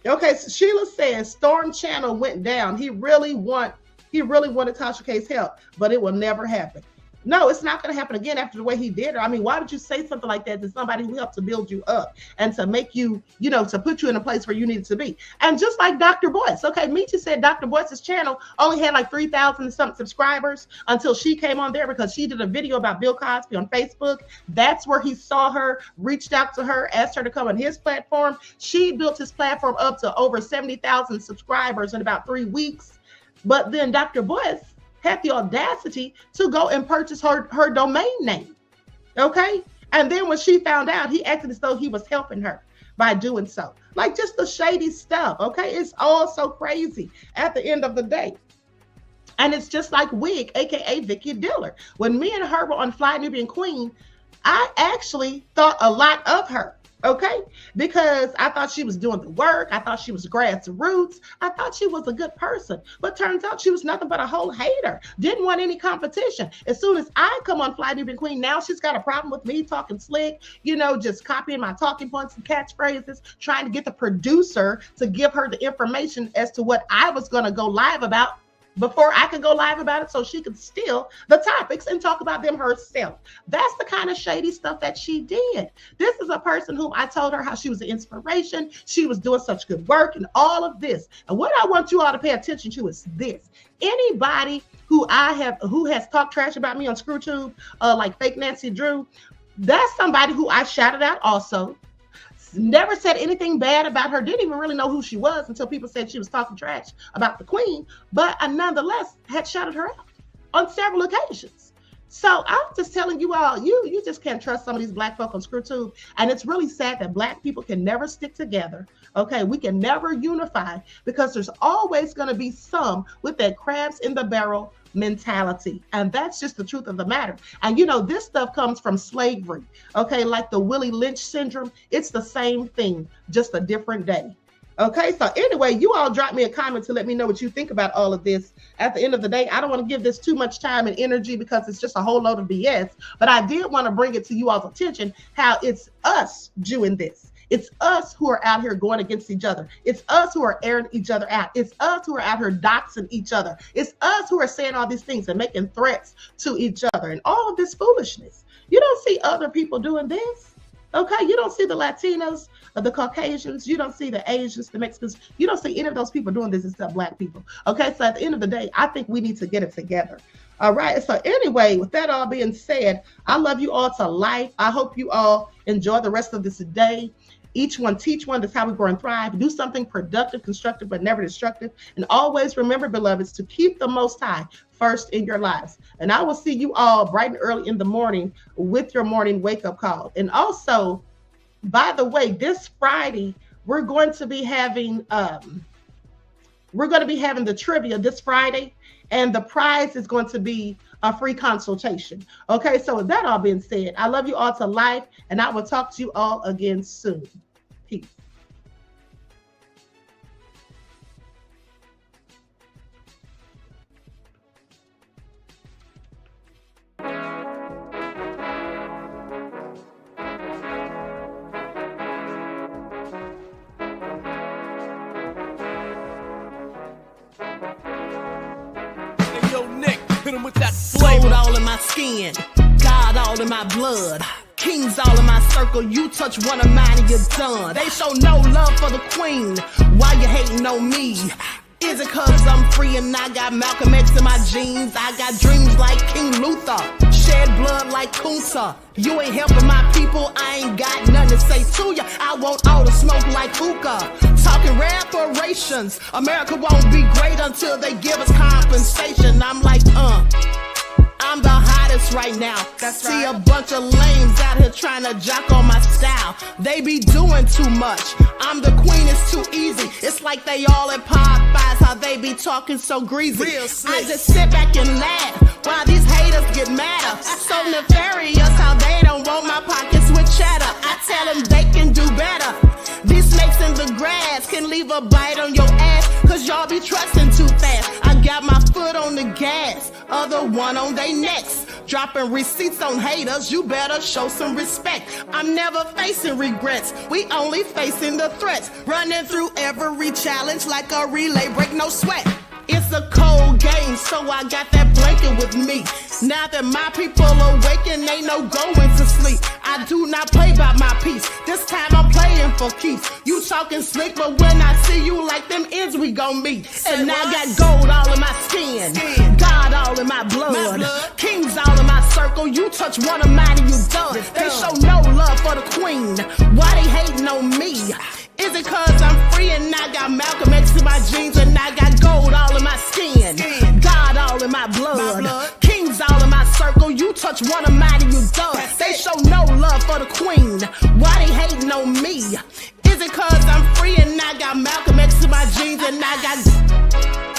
Okay, so Sheila says Storm Channel went down. He really wanted Tasha K's help, but it will never happen. No, it's not going to happen again after the way he did her. I mean, why would you say something like that to somebody who helped to build you up and to make you, to put you in a place where you needed to be? And just like Dr. Boyce, okay, Mechee said Dr. Boyce's channel only had like 3,000 something subscribers until she came on there because she did a video about Bill Cosby on Facebook. That's where he saw her, reached out to her, asked her to come on his platform. She built his platform up to over 70,000 subscribers in about 3 weeks. But then Dr. Boyce had the audacity to go and purchase her domain name. Okay. And then when she found out, he acted as though he was helping her by doing so. Like just the shady stuff. Okay. It's all so crazy at the end of the day. And it's just like Wig, aka Vicky Diller. When me and her were on Fly Nubian Queen, I actually thought a lot of her. Okay, because I thought she was doing the work. I thought she was grassroots. I thought she was a good person, but turns out she was nothing but a whole hater. Didn't want any competition. As soon as I come on Fly Nubian Queen, now she's got a problem with me talking slick, just copying my talking points and catchphrases, trying to get the producer to give her the information as to what I was going to go live about before I could go live about it so she could steal the topics and talk about them herself. That's the kind of shady stuff that she did. This is a person whom I told her how she was an inspiration. She was doing such good work and all of this. And what I want you all to pay attention to is this. Anybody who has talked trash about me on ScrewTube, like Fake Nancy Drew, that's somebody who I shouted out also. Never said anything bad about her. Didn't even really know who she was until people said she was talking trash about the Queen. But I nonetheless had shouted her out on several occasions. So I'm just telling you all, you just can't trust some of these Black folk on ScrewTube. And it's really sad that Black people can never stick together. Okay, we can never unify because there's always going to be some with that crabs in the barrel mentality. And that's just the truth of the matter. And this stuff comes from slavery. Okay, like the Willie Lynch syndrome. It's the same thing, just a different day. Okay, so anyway, you all drop me a comment to let me know what you think about all of this. At the end of the day, I don't want to give this too much time and energy because it's just a whole load of BS. But I did want to bring it to you all's attention how it's us doing this. It's us who are out here going against each other. It's us who are airing each other out. It's us who are out here doxing each other. It's us who are saying all these things and making threats to each other and all of this foolishness. You don't see other people doing this. Okay, you don't see the Latinos, the Caucasians, you don't see the Asians, the Mexicans, you don't see any of those people doing this except Black people. Okay, so at the end of the day, I think we need to get it together. All right, so anyway, with that all being said, I love you all to life. I hope you all enjoy the rest of this day. Each one teach one. That's how we grow and thrive. Do something productive, constructive, but never destructive. And always remember, beloveds, to keep the Most High first in your lives. And I will see you all bright and early in the morning with your morning wake-up call. And also, by the way, this Friday, we're going to be having the trivia this Friday, and the prize is going to be a free consultation. Okay, so with that all being said, I love you all to life, and I will talk to you all again soon. Peace. Gold all in my skin, God all in my blood, kings all in my circle. You touch one of mine and you're done. They show no love for the Queen. Why you hating on me? Is it cause I'm free and I got Malcolm X in my jeans? I got dreams like King Luther, shed blood like Kunta. You ain't helping my people, I ain't got nothing to say to ya. I want all the smoke like hookah. Talking reparations, America won't be great until they give us compensation. I'm like, I'm the hottest right now. See a bunch of lames out here trying to jock on my style. They be doing too much. I'm the queen, it's too easy. It's like they all at Popeyes, how they be talking so greasy. I just sit back and laugh while these haters get madder. So nefarious how they don't want my pockets with cheddar. I tell them they can do better. These snakes in the grass can leave a bite on your ass, cause y'all be trusting too fast. I got my foot on the gas, other one on they necks. Dropping receipts on haters, you better show some respect. I'm never facing regrets, we only facing the threats. Running through every challenge like a relay, break no sweat. It's a cold game, so I got that blanket with me. Now that my people awaken, ain't no going to sleep. I do not play by my piece, this time I'm playing for keeps. You talking slick, but when I see you like them ends, we gon' meet. And I got gold all in my skin, God all in my blood, kings all in my circle. You touch one of mine and you done. They show no love for the queen, why they hating on me? Is it cause I'm free and I got Malcolm X in my jeans and I got gold all in my skin, God all in my blood, kings all in my circle. You touch one of mine and you done. They show no love for the queen, why they hating on me? Is it cause I'm free and I got Malcolm X in my jeans and I got